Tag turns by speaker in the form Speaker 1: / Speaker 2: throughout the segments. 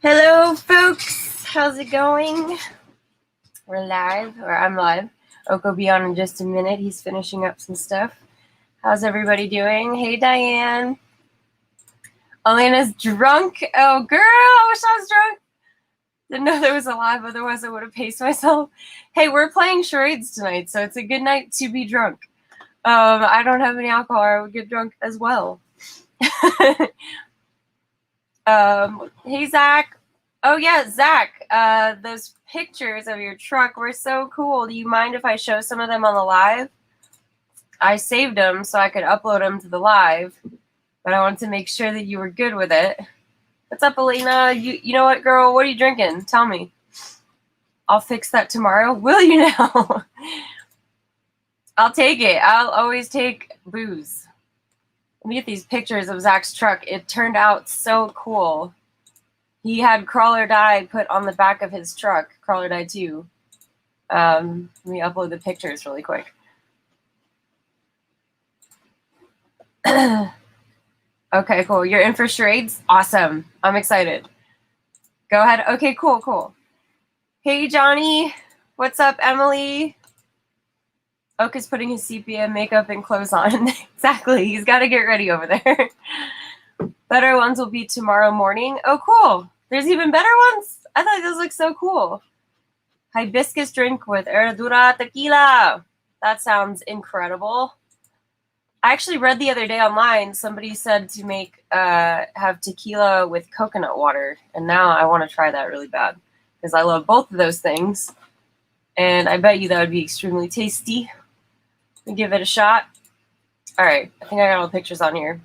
Speaker 1: Hello, folks. How's it going? We're live, or I'm live. Oak will be on in just a minute. He's finishing up some stuff. How's everybody doing? Hey, Diane. Elena's drunk. Oh, girl, I wish I was drunk. Didn't know there was a live, otherwise I would have paced myself. Hey, we're playing charades tonight, so it's a good night to be drunk. I don't have any alcohol. I would get drunk as well. Hey, Zach. Oh, yeah, Zach, those pictures of your truck were so cool. Do you mind if I show some of them on the live? I saved them so I could upload them to the live, but I wanted to make sure that you were good with it. What's up, Elena? You know what, girl? What are you drinking? Tell me. I'll fix that tomorrow. Will you now? I'll take it. I'll always take booze. Let me get these pictures of Zach's truck. It turned out so cool. He had Crawl or Die put on the back of his truck, Crawl or Die 2. Let me upload the pictures really quick. Okay, cool. You're in for charades? Awesome. I'm excited. Go ahead. Okay, cool. Hey, Johnny. What's up, Emily? Oak is putting his sepia makeup and clothes on. Exactly. He's got to get ready over there. Better ones will be tomorrow morning. Oh, cool. There's even better ones? I thought those looked so cool. Hibiscus drink with Herradura tequila. That sounds incredible. I actually read the other day online, somebody said to make have tequila with coconut water. And now I want to try that really bad because I love both of those things. And I bet you that would be extremely tasty. Let me give it a shot. All right. I think I got all the pictures on here.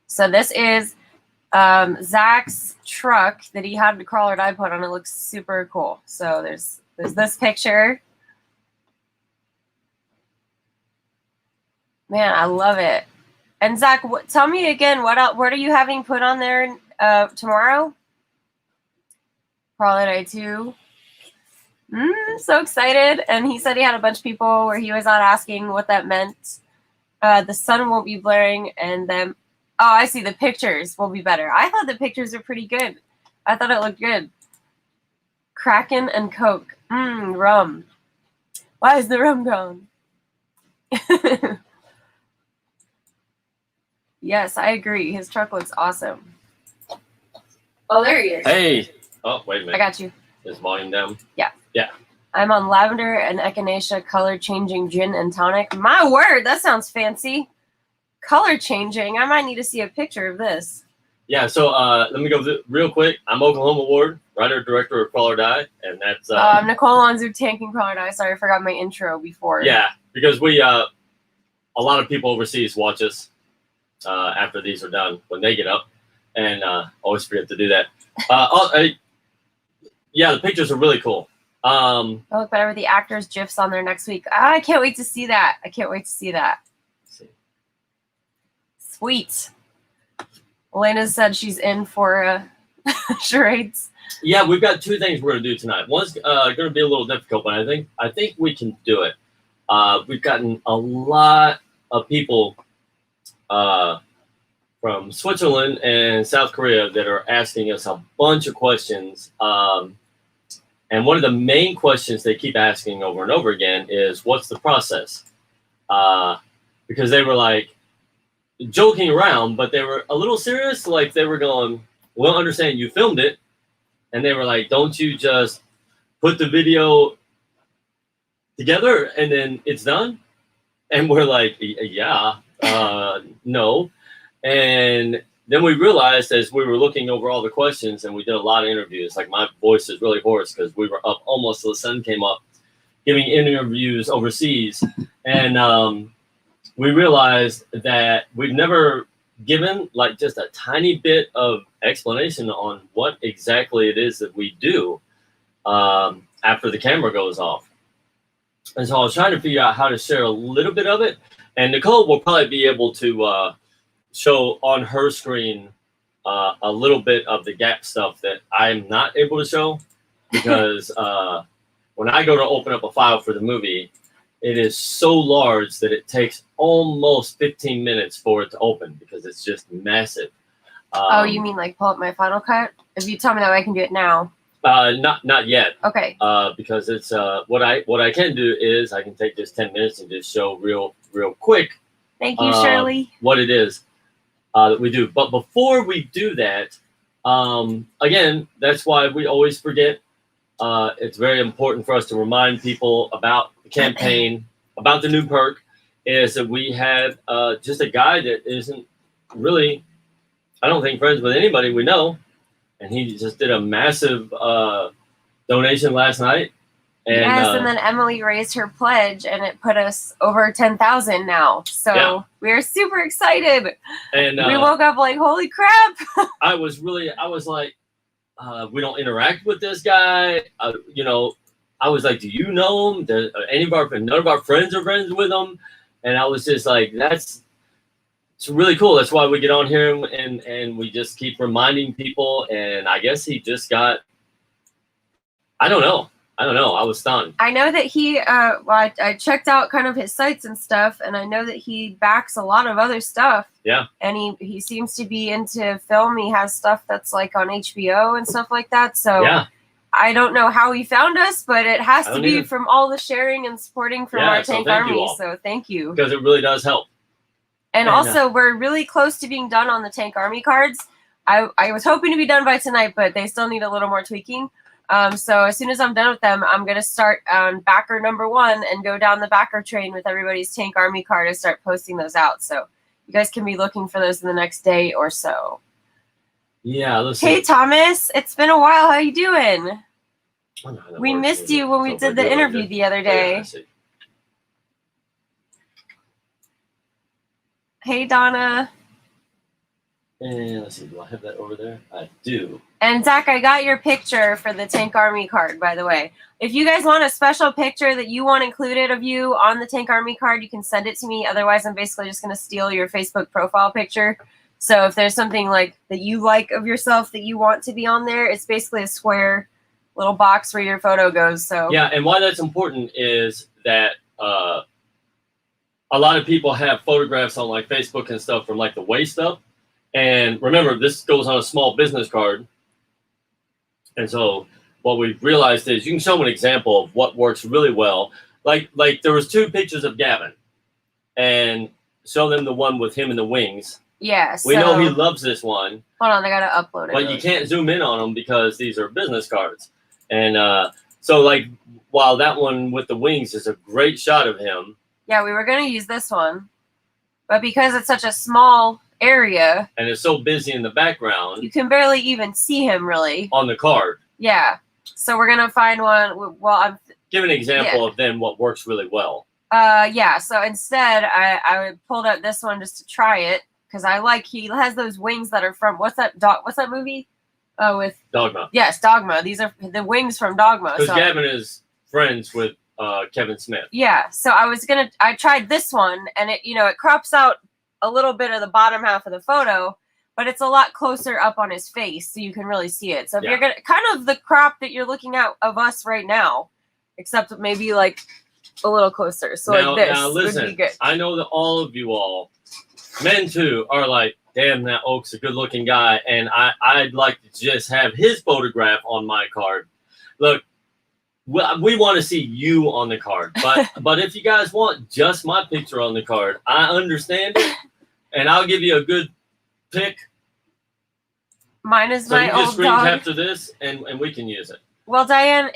Speaker 1: So this is Zach's truck that he had the Crawl or Die put on. It looks super cool. So there's this picture. Man, I love it. And Zach, tell me again, what are you having put on there tomorrow? Crawl or Die 2. So excited. And he said he had a bunch of people where he was out asking what that meant. The sun won't be blaring, and then oh, I see. The pictures will be better. I thought the pictures are pretty good. I thought it looked good. Kraken and Coke. Rum. Why is the rum gone? Yes, I agree. His truck looks awesome. Oh, there he is.
Speaker 2: Hey. Oh, wait a minute.
Speaker 1: I got you.
Speaker 2: Is volume down?
Speaker 1: Yeah.
Speaker 2: Yeah.
Speaker 1: I'm on lavender and echinacea color changing gin and tonic. My word, that sounds fancy. Color changing. I might need to see a picture of this.
Speaker 2: Yeah, so let me go real quick. I'm Oklahoma Ward, writer director of Crawl or Die, and that's
Speaker 1: I'm Nicole on tanking Crawl or Die. Sorry, I forgot my intro before.
Speaker 2: Yeah, because we a lot of people overseas watch us after these are done when they get up, and always forget to do that. Yeah, the pictures are really cool.
Speaker 1: They'll look better with the actors' GIFs on there next week. I can't wait to see that. Sweet. Elena said she's in for charades.
Speaker 2: Yeah, we've got two things we're going to do tonight. One's going to be a little difficult, but I think we can do it. We've gotten a lot of people from Switzerland and South Korea that are asking us a bunch of questions. And one of the main questions they keep asking over and over again is, what's the process? Because they were like, joking around, but they were a little serious. Like they were going, "We'll understand you filmed it," and they were like, "Don't you just put the video together and then it's done?" And we're like, "Yeah, no." And then we realized as we were looking over all the questions, and we did a lot of interviews. Like my voice is really hoarse because we were up almost till the sun came up, giving interviews overseas, and we realized that we've never given like just a tiny bit of explanation on what exactly it is that we do after the camera goes off. And so I was trying to figure out how to share a little bit of it. And Nicole will probably be able to show on her screen a little bit of the gap stuff that I'm not able to show because when I go to open up a file for the movie, it is so large that it takes almost 15 minutes for it to open because it's just massive.
Speaker 1: Oh, you mean like pull up my Final Cut? If you tell me that, I can do it now.
Speaker 2: Not yet.
Speaker 1: Okay.
Speaker 2: Because it's what I can do is I can take just 10 minutes and just show real quick.
Speaker 1: Thank you, Shirley.
Speaker 2: What it is that we do. But before we do that, again, that's why we always forget. It's very important for us to remind people about the campaign, about the new perk, is that we had just a guy that isn't really, I don't think, friends with anybody we know. And he just did a massive donation last night. And,
Speaker 1: yes, and then Emily raised her pledge, and it put us over 10,000 now. So we're super excited. And we woke up like, holy crap!
Speaker 2: I was like, we don't interact with this guy. You know, I was like, do you know him? None of our friends are friends with him. And I was just like, it's really cool. That's why we get on here and we just keep reminding people. And I guess he just got, I don't know. I was stunned. I know that he, I checked out kind of his sites and stuff, and I know that he backs a lot of other stuff. Yeah. And he seems to be into film. He has stuff that's like on HBO and stuff like that. So yeah. I don't know how he found us, but it has to be from all the sharing and supporting from our Tank Army. So thank you. Because it really does help. And also, we're really close to being done on the Tank Army cards. I was hoping to be done by tonight, but they still need a little more tweaking. So as soon as I'm done with them, I'm going to start on backer number 1 and go down the backer train with everybody's Tank Army card and start posting those out. So you guys can be looking for those in the next day or so. Yeah. Listen. Hey, Thomas. It's been a while. How you doing? We missed you when we did the interview the other day. Hey, Donna. And let's see, do I have that over there? I do. And Zach, I got your picture for the Tank Army card, by the way. If you guys want a special picture that you want included of you on the Tank Army card, you can send it to me. Otherwise, I'm basically just going to steal your Facebook profile picture. So if there's something like that you like of yourself that you want to be on there, it's basically a square little box where your photo goes. So yeah, and why that's important is that a lot of people have photographs on like Facebook and stuff from like the waist up. And remember, this goes on a small business card. And so what we've realized is you can show them an example of what works really well. Like there was 2 pictures of Gavin, and show them the one with him in the wings. Yeah. So we know he loves this one. Hold on, I gotta upload it. But you can't zoom in on them because these are business cards. And so like while that one with the wings is a great shot of him. Yeah, we were gonna use this one, but because it's such a small area and it's so busy in the background, you can barely even see him really on the card. Yeah, so we're gonna find one. Well, I'm give an example of then what works really well. Yeah, so instead I pulled out this one just to try it because I like he has those wings that are from what's that movie with Dogma. Yes, Dogma. These are the wings from Dogma. Because Gavin is friends with Kevin Smith. Yeah, so I tried this one, and it crops out a little bit of the bottom half of the photo, but it's a lot closer up on his face, so you can really see it. So if you're gonna kind of the crop that you're looking at of us right now, except maybe like a little closer. So now, like this listen, would be good. I know that all of you all, men too, are like, damn, that Oak's a good-looking guy, and I'd like to just have his photograph on my card. Look, we want to see you on the card, but if you guys want just my picture on the card, I understand it, and I'll give you a good pick. Mine is my old dog. So you just screen capture this, and we can use it. Well, Diane,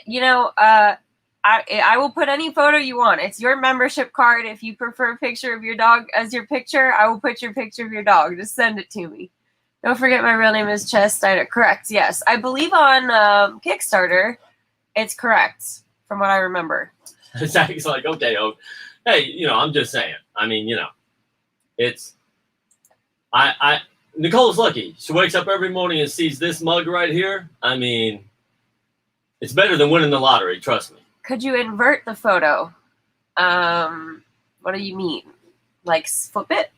Speaker 2: I will put any photo you want. It's your membership card. If you prefer a picture of your dog as your picture, I will put your picture of your dog. Just send it to me. Don't forget my real name is Chess Steiner. Correct, yes. I believe on Kickstarter, it's correct, from what I remember. Zach's like, okay, hey, I'm just saying. I mean, it's, Nicole's lucky. She wakes up every morning and sees this mug right here. I mean, it's better than winning the lottery, trust me. Could you invert the photo? What do you mean? Like flip it?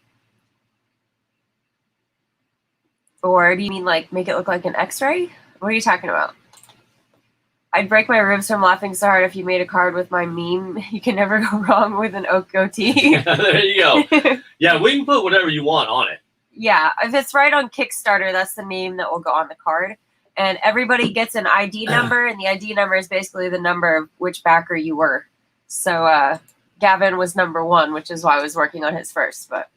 Speaker 2: Or do you mean like make it look like an x-ray? What are you talking about? I'd break my ribs from laughing so hard if you made a card with my meme. You can never go wrong with an oak goatee. There you go. Yeah, we can put whatever you want on it. Yeah, if it's right on Kickstarter, that's the name that will go on the card.
Speaker 1: and everybody gets an ID number, and the ID number is basically the number of which backer you were. So Gavin was number 1, which is why I was working on his first. But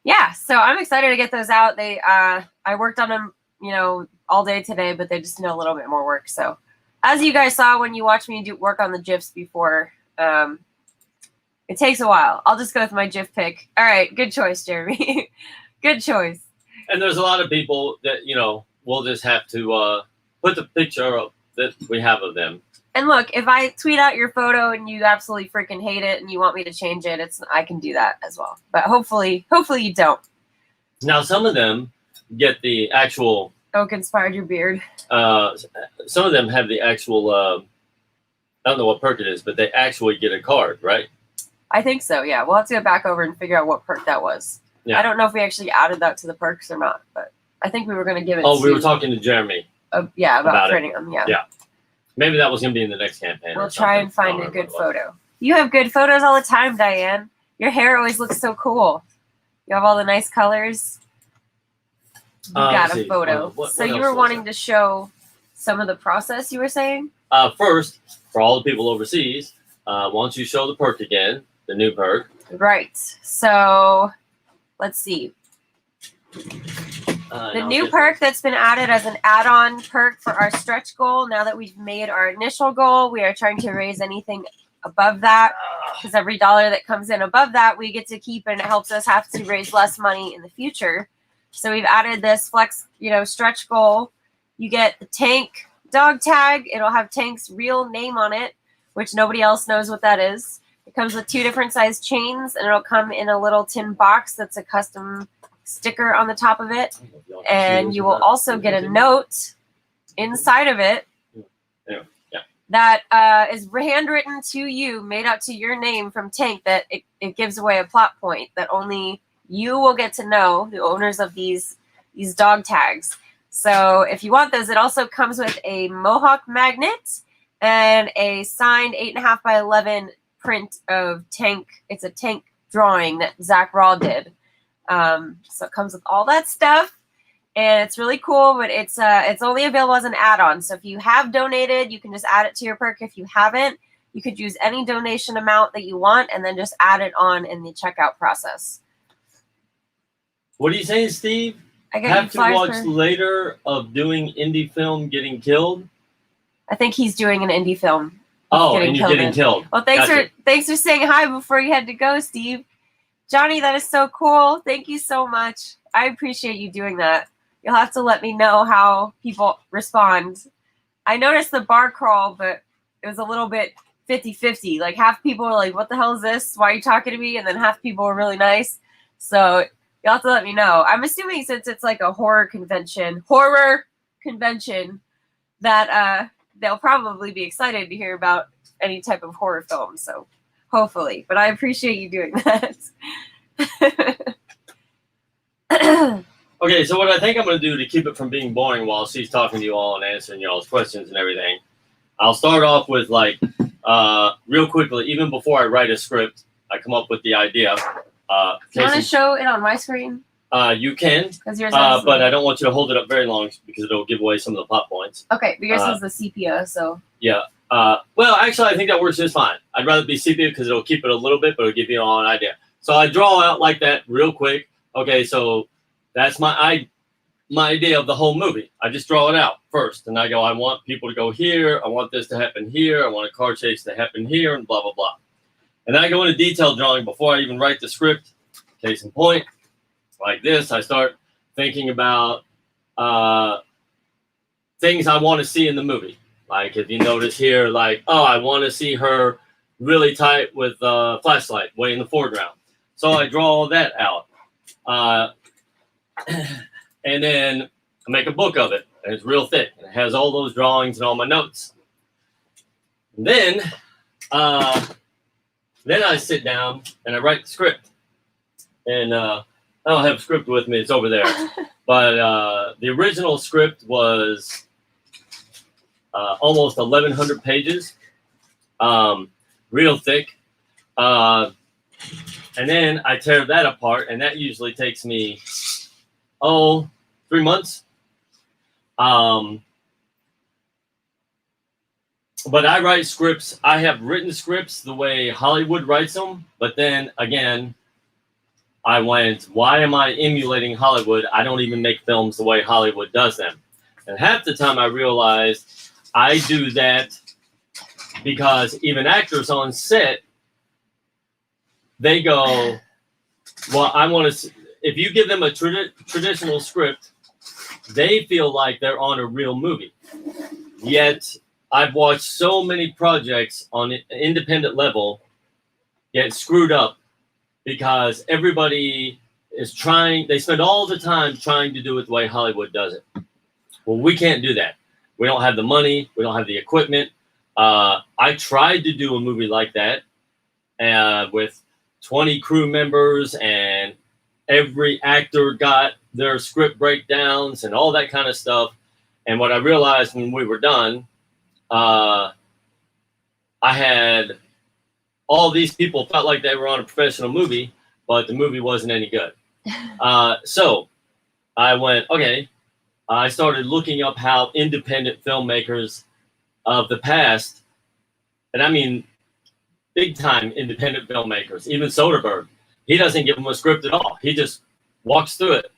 Speaker 1: yeah, so I'm excited to get those out. They I worked on them, all day today, but they just need a little bit more work. So as you guys saw when you watched me work on the GIFs before, it takes a while. I'll just go with my GIF pick. All right, good choice, Jeremy. Good choice.
Speaker 2: And there's a lot of people that, we'll just have to put the picture up that we have of them.
Speaker 1: And look, if I tweet out your photo and you absolutely freaking hate it and you want me to change it, I can do that as well. But hopefully you don't.
Speaker 2: Now, some of them get the actual...
Speaker 1: Oak inspired your beard.
Speaker 2: Some of them have the actual... I don't know what perk it is, but they actually get a card, right?
Speaker 1: I think so, yeah. We'll have to go back over and figure out what perk that was. Yeah. I don't know if we actually added that to the perks or not, but I think we were going to give it
Speaker 2: we were talking to Jeremy.
Speaker 1: About printing them, yeah.
Speaker 2: Yeah. Maybe that was going to be in the next campaign.
Speaker 1: We'll try and find a good photo. You have good photos all the time, Diane. Your hair always looks so cool. You have all the nice colors. You got a photo. So you were wanting to show some of the process, you were saying?
Speaker 2: First, for all the people overseas, why don't you show the perk again, the new perk?
Speaker 1: Right. So let's see. The new perk that's been added as an add-on perk for our stretch goal. Now that we've made our initial goal, we are trying to raise anything above that, because every dollar that comes in above that, we get to keep, and it helps us have to raise less money in the future. So we've added this flex, stretch goal. You get the Tank dog tag. It'll have Tank's real name on it, which nobody else knows what that is. It comes with 2 different size chains, and it'll come in a little tin box that's a custom sticker on the top of it, and you will also get a note inside of it that is handwritten to you, made out to your name from Tank, that it gives away a plot point that only you will get to know, the owners of these dog tags. So if you want those, it also comes with a Mohawk magnet and a signed 8.5 by 11 print of Tank. It's a Tank drawing that Zach Raw did. So it comes with all that stuff, and it's really cool, but it's only available as an add-on. So if you have donated, you can just add it to your perk. If you haven't, you could use any donation amount that you want and then just add it on in the checkout process.
Speaker 2: What are you saying, Steve?
Speaker 1: I
Speaker 2: have to watch later of doing indie film getting killed?
Speaker 1: I think he's doing an indie film.
Speaker 2: Oh, and you're getting killed.
Speaker 1: Well, thanks for saying hi before you had to go, Steve. Johnny, that is so cool. Thank you so much. I appreciate you doing that. You'll have to let me know how people respond. I noticed the bar crawl, but it was a little bit 50-50. Like, half people were like, what the hell is this? Why are you talking to me? And then half people were really nice. So you'll have to let me know. I'm assuming since it's like a horror convention, that they'll probably be excited to hear about any type of horror film. So hopefully. But I appreciate you doing that.
Speaker 2: Okay, so what I think I'm going to do to keep it from being boring while she's talking to you all and answering y'all's questions and everything, I'll start off with, like, real quickly, even before I write a script, I come up with the idea.
Speaker 1: Do you want to show it on my screen?
Speaker 2: You can,
Speaker 1: yours
Speaker 2: but I don't want you to hold it up very long because it'll give away some of the plot points.
Speaker 1: Okay, but yours is the sepia, so.
Speaker 2: Yeah. Well, actually, I think that works just fine. I'd rather be sepia because it'll keep it a little bit, but it'll give you all an idea. So I draw out like that real quick. Okay, so that's my idea of the whole movie. I just draw it out first, and I go, I want people to go here. I want this to happen here. I want a car chase to happen here, and blah, blah, blah. And then I go into detailed drawing before I even write the script. Case in point, like this, I start thinking about things I want to see in the movie. Like if you notice here, like, oh, I want to see her really tight with a flashlight way in the foreground. So I draw all that out. And then I make a book of it. And it's real thick. And it has all those drawings and all my notes. And then I sit down and I write the script. And I don't have a script with me. It's over there. But the original script was almost 1,100 pages. Real thick. And then I tear that apart. And that usually takes me, 3 months. But I write scripts. I have written scripts the way Hollywood writes them. But then again, I went, why am I emulating Hollywood? I don't even make films the way Hollywood does them. And half the time I realized I do that because even actors on set, they go, well, I want to, if you give them a traditional script, they feel like they're on a real movie. Yet I've watched so many projects on an independent level get screwed up because everybody is trying, they spend all the time trying to do it the way Hollywood does it. Well, we can't do that. We don't have the money. We don't have the equipment. I tried to do a movie like that with 20 crew members, and every actor got their script breakdowns and all that kind of stuff. And what I realized when we were done, I had all these people felt like they were on a professional movie, but the movie wasn't any good. So I went, okay. I started looking up how independent filmmakers of the past, and I mean big time independent filmmakers, even Soderbergh, he doesn't give them a script at all. He just walks through it.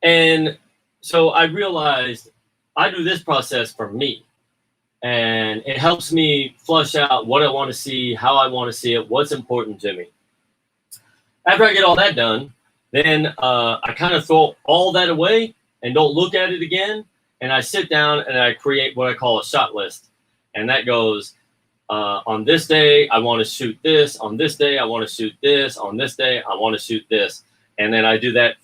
Speaker 2: And so I realized I do this process for me. And it helps me flush out what I want to see, how I want to see it, what's important to me. After I get all that done, then I kind of throw all that away and don't look at it again. And I sit down and I create what I call a shot list. And that goes, on this day, I want to shoot this. On this day, I want to shoot this. On this day, I want to shoot this. And then I do that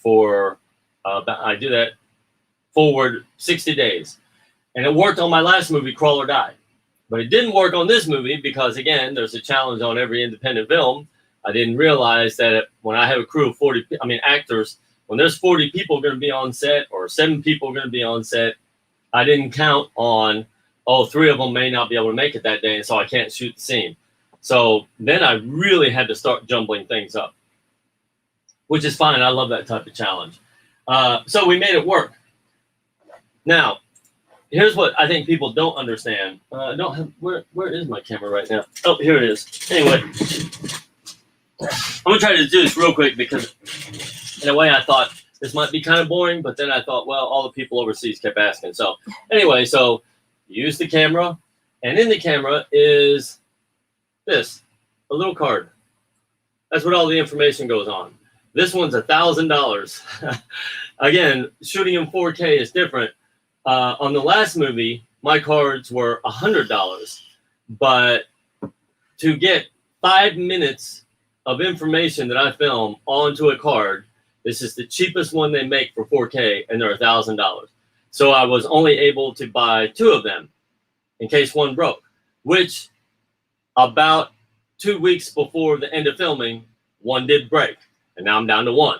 Speaker 2: forward 60 days. And it worked on my last movie, Crawl or Die. But it didn't work on this movie because, again, there's a challenge on every independent film. I didn't realize that when I have a crew of 40, actors, when there's 40 people going to be on set or 7 people going to be on set, I didn't count on, 3 of them may not be able to make it that day, and so I can't shoot the scene. So then I really had to start jumbling things up, which is fine. I love that type of challenge. So we made it work. Now, here's what I think people don't understand. Where is my camera right now? Oh, here it is. Anyway, I'm going to try to do this real quick because in a way I thought this might be kind of boring, but then I thought, well, all the people overseas kept asking. So anyway, so use the camera, and in the camera is this, a little card. That's what all the information goes on. This one's $1,000. Again, shooting in 4K is different. On the last movie, my cards were $100, but to get 5 minutes of information that I film onto a card, this is the cheapest one they make for 4K, and they're $1,000. So I was only able to buy 2 of them in case one broke, which about 2 weeks before the end of filming, one did break, and now I'm down to 1.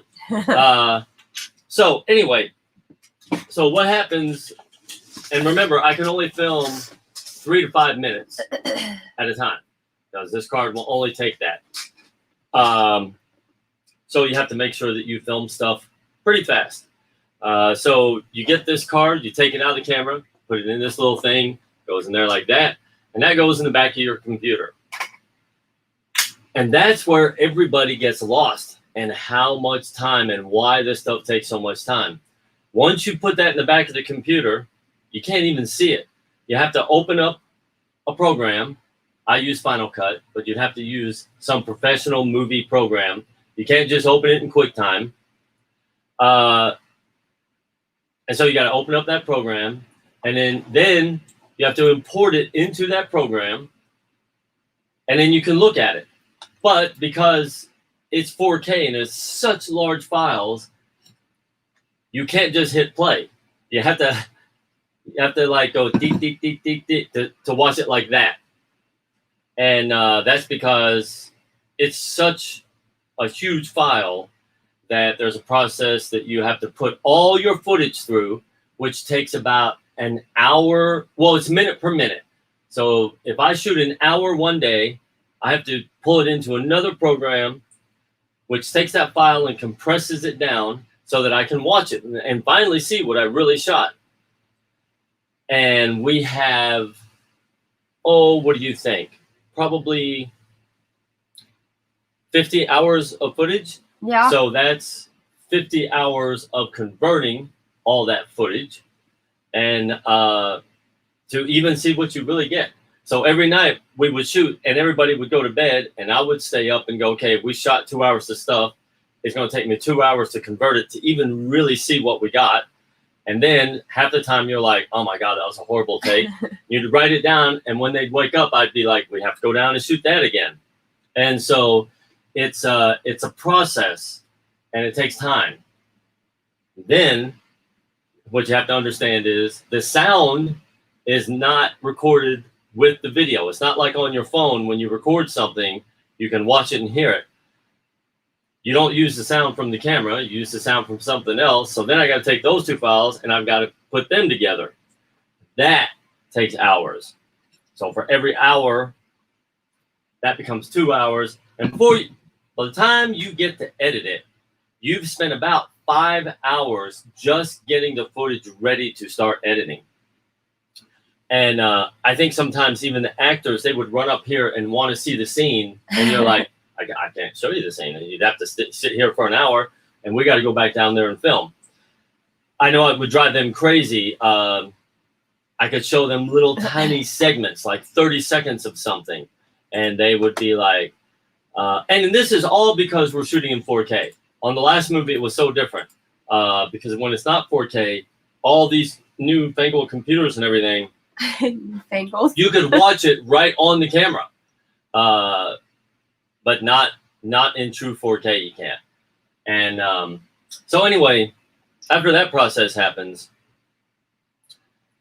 Speaker 2: So anyway, so what happens, and remember, I can only film 3 to 5 minutes at a time because this card will only take that. So you have to make sure that you film stuff pretty fast. So you get this card, you take it out of the camera, put it in this little thing, goes in there like that, and that goes in the back of your computer. And that's where everybody gets lost and how much time and why this stuff takes so much time. Once you put that in the back of the computer, you can't even see it. You have to open up a program. I use Final Cut, but you'd have to use some professional movie program. You can't just open it in QuickTime. And so you got to open up that program, and then you have to import it into that program, and then you can look at it. But because it's 4K and it's such large files, you can't just hit play. You have to like go deep to watch it like that. And that's because it's such a huge file that there's a process that you have to put all your footage through, which takes about an hour. Well, it's minute per minute. So if I shoot an hour one day, I have to pull it into another program, which takes that file and compresses it down so that I can watch it and finally see what I really shot. And we have, what do you think? Probably 50 hours of footage.
Speaker 1: Yeah.
Speaker 2: So that's 50 hours of converting all that footage and to even see what you really get. So every night we would shoot and everybody would go to bed and I would stay up and go, okay, we shot 2 hours of stuff. It's going to take me 2 hours to convert it to even really see what we got. And then half the time you're like, oh my God, that was a horrible take. You'd write it down. And when they'd wake up, I'd be like, we have to go down and shoot that again. And so it's a process and it takes time. Then what you have to understand is the sound is not recorded with the video. It's not like on your phone when you record something, you can watch it and hear it. You don't use the sound from the camera, you use the sound from something else. So then I got to take those two files and I've got to put them together. That takes hours. So for every hour, that becomes 2 hours. And by the time you get to edit it, you've spent about 5 hours just getting the footage ready to start editing. And I think sometimes even the actors, they would run up here and want to see the scene. And you're like, I can't show you the scene. You'd have to sit here for an hour and we got to go back down there and film. I know it would drive them crazy. I could show them little tiny segments, like 30 seconds of something. And they would be like, and this is all because we're shooting in 4K. On the last movie, it was so different because when it's not 4K, all these new fangled computers and everything,
Speaker 1: Fangled.
Speaker 2: you could watch it right on the camera. But not in true 4K, you can't. And so anyway, after that process happens,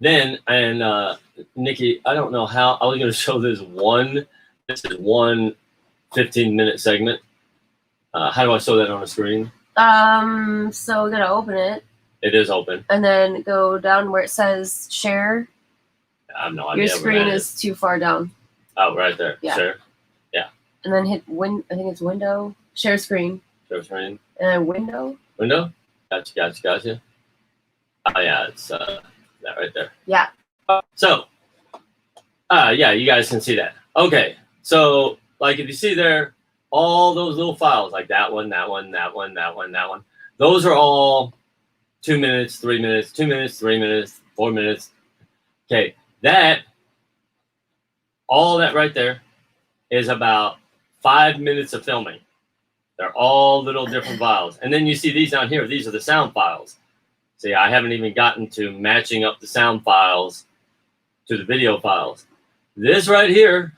Speaker 2: then, and Nikki, I don't know how, I was going to show this is one 15-minute segment. How do I show that on a screen?
Speaker 1: So we're gonna open it.
Speaker 2: It is open.
Speaker 1: And then go down where it says share.
Speaker 2: I have no idea.
Speaker 1: Your screen is too far down.
Speaker 2: Oh, right there.
Speaker 1: Yeah.
Speaker 2: Share. Yeah.
Speaker 1: And then hit I think it's window. Share screen.
Speaker 2: Share screen.
Speaker 1: And then window.
Speaker 2: Window? Gotcha. Oh yeah, it's that right there.
Speaker 1: Yeah.
Speaker 2: So yeah, you guys can see that. Okay. So like if you see there, all those little files, like that one, those are all 2 minutes, 3 minutes, 2 minutes, 3 minutes, 4 minutes. Okay, all that right there is about 5 minutes of filming. They're all little different files. And then you see these down here. These are the sound files. See, I haven't even gotten to matching up the sound files to the video files. This right here,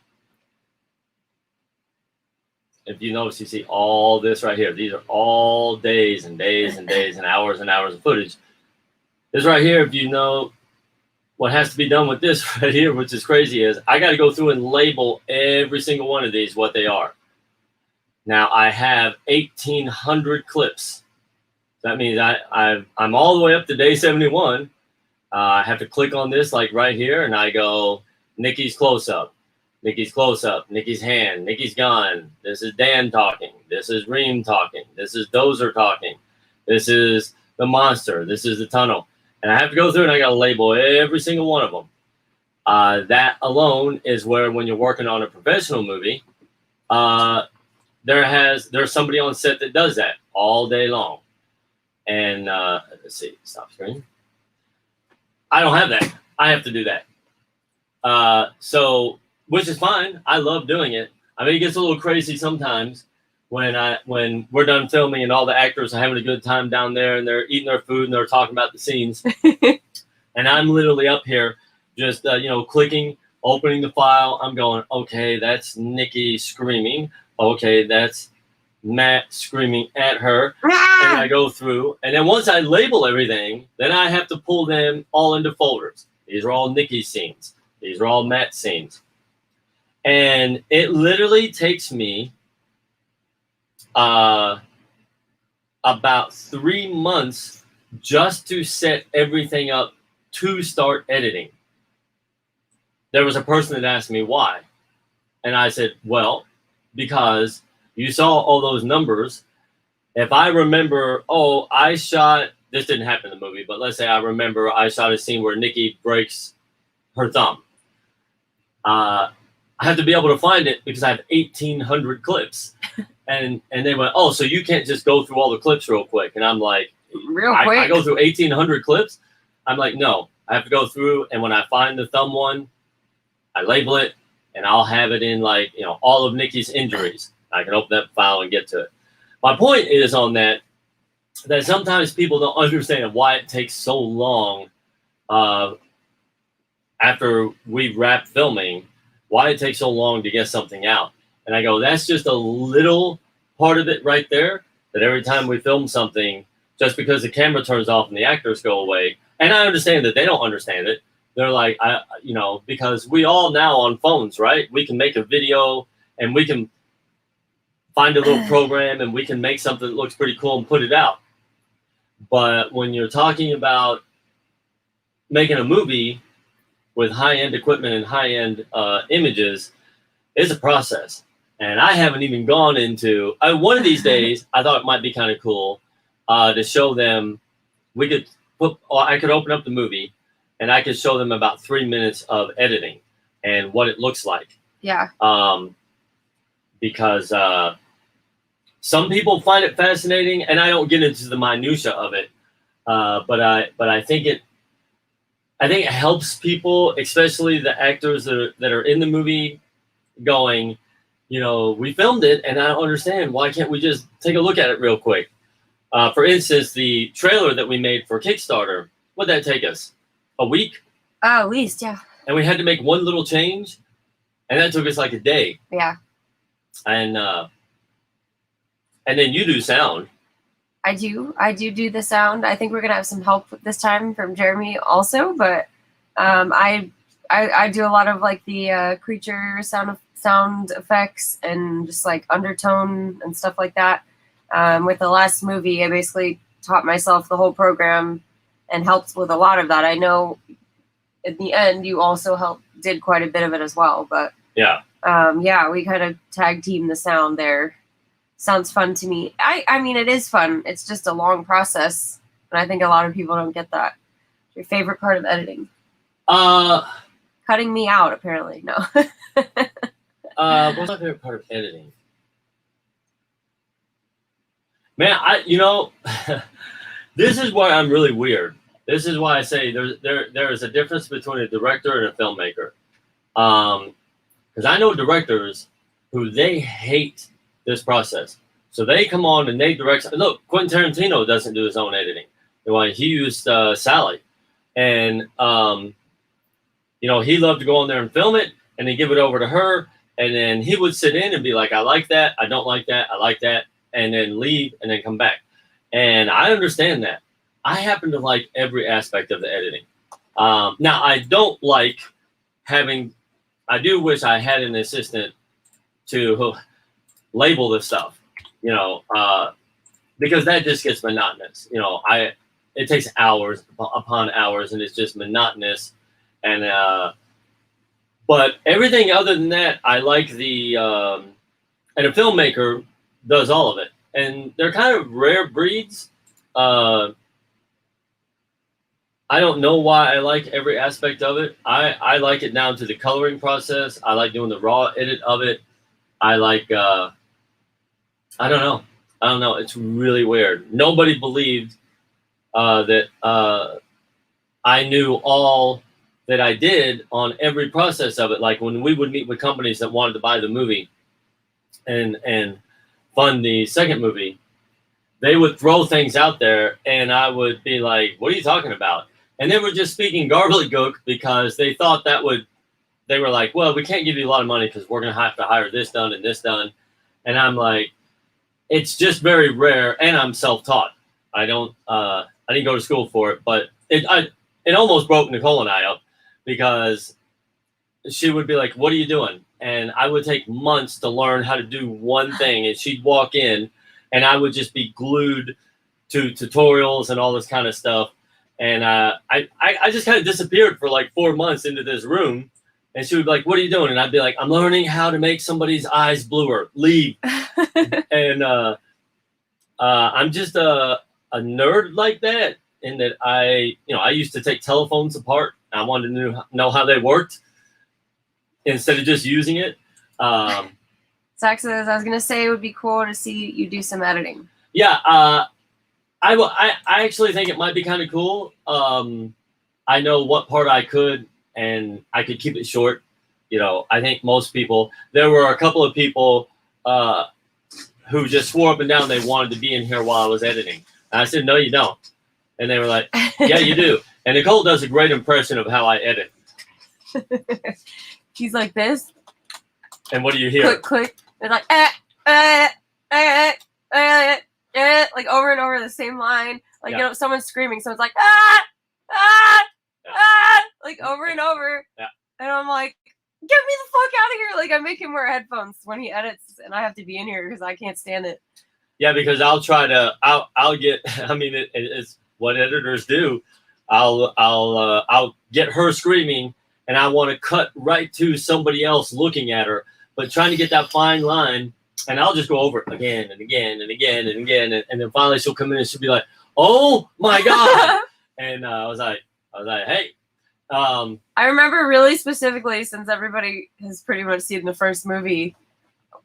Speaker 2: if you notice, you see all this right here. These are all days and days and days and hours of footage. This right here, if you know what has to be done with this right here, which is crazy, is I got to go through and label every single one of these what they are. Now, I have 1,800 clips. That means I'm all the way up to day 71. I have to click on this like right here, and I go, Nikki's close-up. Nikki's close-up, Nikki's hand, Nikki's gun. This is Dan talking. This is Reem talking. This is Dozer talking. This is the monster. This is the tunnel. And I have to go through and I got to label every single one of them. That alone is where when you're working on a professional movie, there's somebody on set that does that all day long. And let's see, stop screen. I don't have that. I have to do that. Which is fine. I love doing it. I mean, it gets a little crazy sometimes when we're done filming and all the actors are having a good time down there and they're eating their food and they're talking about the scenes. And I'm literally up here just, clicking, opening the file. I'm going, okay, that's Nikki screaming. Okay, that's Matt screaming at her. And I go through. And then once I label everything, then I have to pull them all into folders. These are all Nikki scenes. These are all Matt scenes. And it literally takes me about 3 months just to set everything up to start editing. There was a person that asked me why. And I said, well, because you saw all those numbers If I remember, oh, I shot, this didn't happen in the movie, but let's say I remember I shot a scene where Nikki breaks her thumb. I have to be able to find it because I have 1,800 clips. And they went, oh, so you can't just go through all the clips real quick. And I'm like,
Speaker 1: real quick?
Speaker 2: I go through 1,800 clips? I'm like, no, I have to go through. And when I find the thumb one, I label it and I'll have it in like, you know, all of Nikki's injuries. I can open that file and get to it. My point is on that sometimes people don't understand why it takes so long after we wrap filming, why it takes so long to get something out. And I go, that's just a little part of it right there, that every time we film something, just because the camera turns off and the actors go away, and I understand that they don't understand it. They're like, you know, because we all now on phones, right? We can make a video and we can find a little program and we can make something that looks pretty cool and put it out. But when you're talking about making a movie with high-end equipment and high-end images, it's a process. And I haven't even gone into, one of these days, I thought it might be kind of cool to show them, I could open up the movie and I could show them about 3 minutes of editing and what it looks like.
Speaker 1: Yeah.
Speaker 2: Because some people find it fascinating, and I don't get into the minutia of it, but I think it helps people, especially the actors that are in the movie, going, you know, we filmed it, and I don't understand, why can't we just take a look at it real quick? For instance, the trailer that we made for Kickstarter, what'd that take us? A week?
Speaker 1: At least, yeah.
Speaker 2: And we had to make one little change, and that took us like a day.
Speaker 1: Yeah.
Speaker 2: And then you do sound.
Speaker 1: I do the sound. I think we're gonna have some help this time from Jeremy also, but I do a lot of like the creature sound effects and just like undertone and stuff like that. With the last movie, I basically taught myself the whole program and helped with a lot of that. I know in the end you also did quite a bit of it as well, but
Speaker 2: yeah,
Speaker 1: we kind of tag team the sound there. Sounds fun to me. I mean, it is fun. It's just a long process, and I think a lot of people don't get that. Your favorite part of editing? Cutting me out, apparently. No.
Speaker 2: What's my favorite part of editing? Man, this is why I'm really weird. This is why I say there is a difference between a director and a filmmaker. Because I know directors who they hate this process. So they come on and they direct. Look, Quentin Tarantino doesn't do his own editing. He used Sally. And, you know, he loved to go on there and film it and then give it over to her. And then he would sit in and be like, I like that. I don't like that. I like that. And then leave and then come back. And I understand that. I happen to like every aspect of the editing. Now, I don't like I do wish I had an assistant to label this stuff, you know, because that just gets monotonous. You know, it takes hours upon hours and it's just monotonous. And, but everything other than that, I like and a filmmaker does all of it. And they're kind of rare breeds. I don't know why I like every aspect of it. I like it down to the coloring process. I like doing the raw edit of it. I like, I don't know. It's really weird. Nobody believed that I knew all that I did on every process of it. Like when we would meet with companies that wanted to buy the movie and fund the second movie, they would throw things out there and I would be like, what are you talking about? And they were just speaking gobbledygook because they thought they were like, well, we can't give you a lot of money because we're going to have to hire this done and this done. And I'm like, it's just very rare. And I'm self-taught. I didn't go to school for it, but it almost broke Nicole and I up because she would be like, what are you doing? And I would take months to learn how to do one thing. And she'd walk in and I would just be glued to tutorials and all this kind of stuff. And I just kind of disappeared for like 4 months into this room. And she would be like, what are you doing? And I'd be like, I'm learning how to make somebody's eyes bluer. Leave. And I'm just a nerd like that, in that I used to take telephones apart. I wanted to know how they worked instead of just using it.
Speaker 1: Zach says, I was going to say it would be cool to see you do some editing.
Speaker 2: Yeah, I actually think it might be kind of cool. I know what part I could, and I could keep it short. I think most people, there were a couple of people who just swore up and down they wanted to be in here while I was editing. And I said, no, you don't. And they were like, yeah, you do. And Nicole does a great impression of how I edit.
Speaker 1: She's like this.
Speaker 2: And what do you hear?
Speaker 1: Click, click. It's like, like over and over the same line. Like, someone's screaming. Someone's like, like over and over.
Speaker 2: Yeah.
Speaker 1: And I'm like, get me the fuck out of here. Like, I make him wear headphones when he edits, and I have to be in here because I can't stand it.
Speaker 2: Yeah, because I'll get, I mean, it's what editors do. I'll get her screaming, and I want to cut right to somebody else looking at her, but trying to get that fine line, and I'll just go over it again and again and again and again, and then finally she'll come in and she'll be like, "Oh my god!" And I was like, "Hey."
Speaker 1: I remember really specifically, since everybody has pretty much seen the first movie,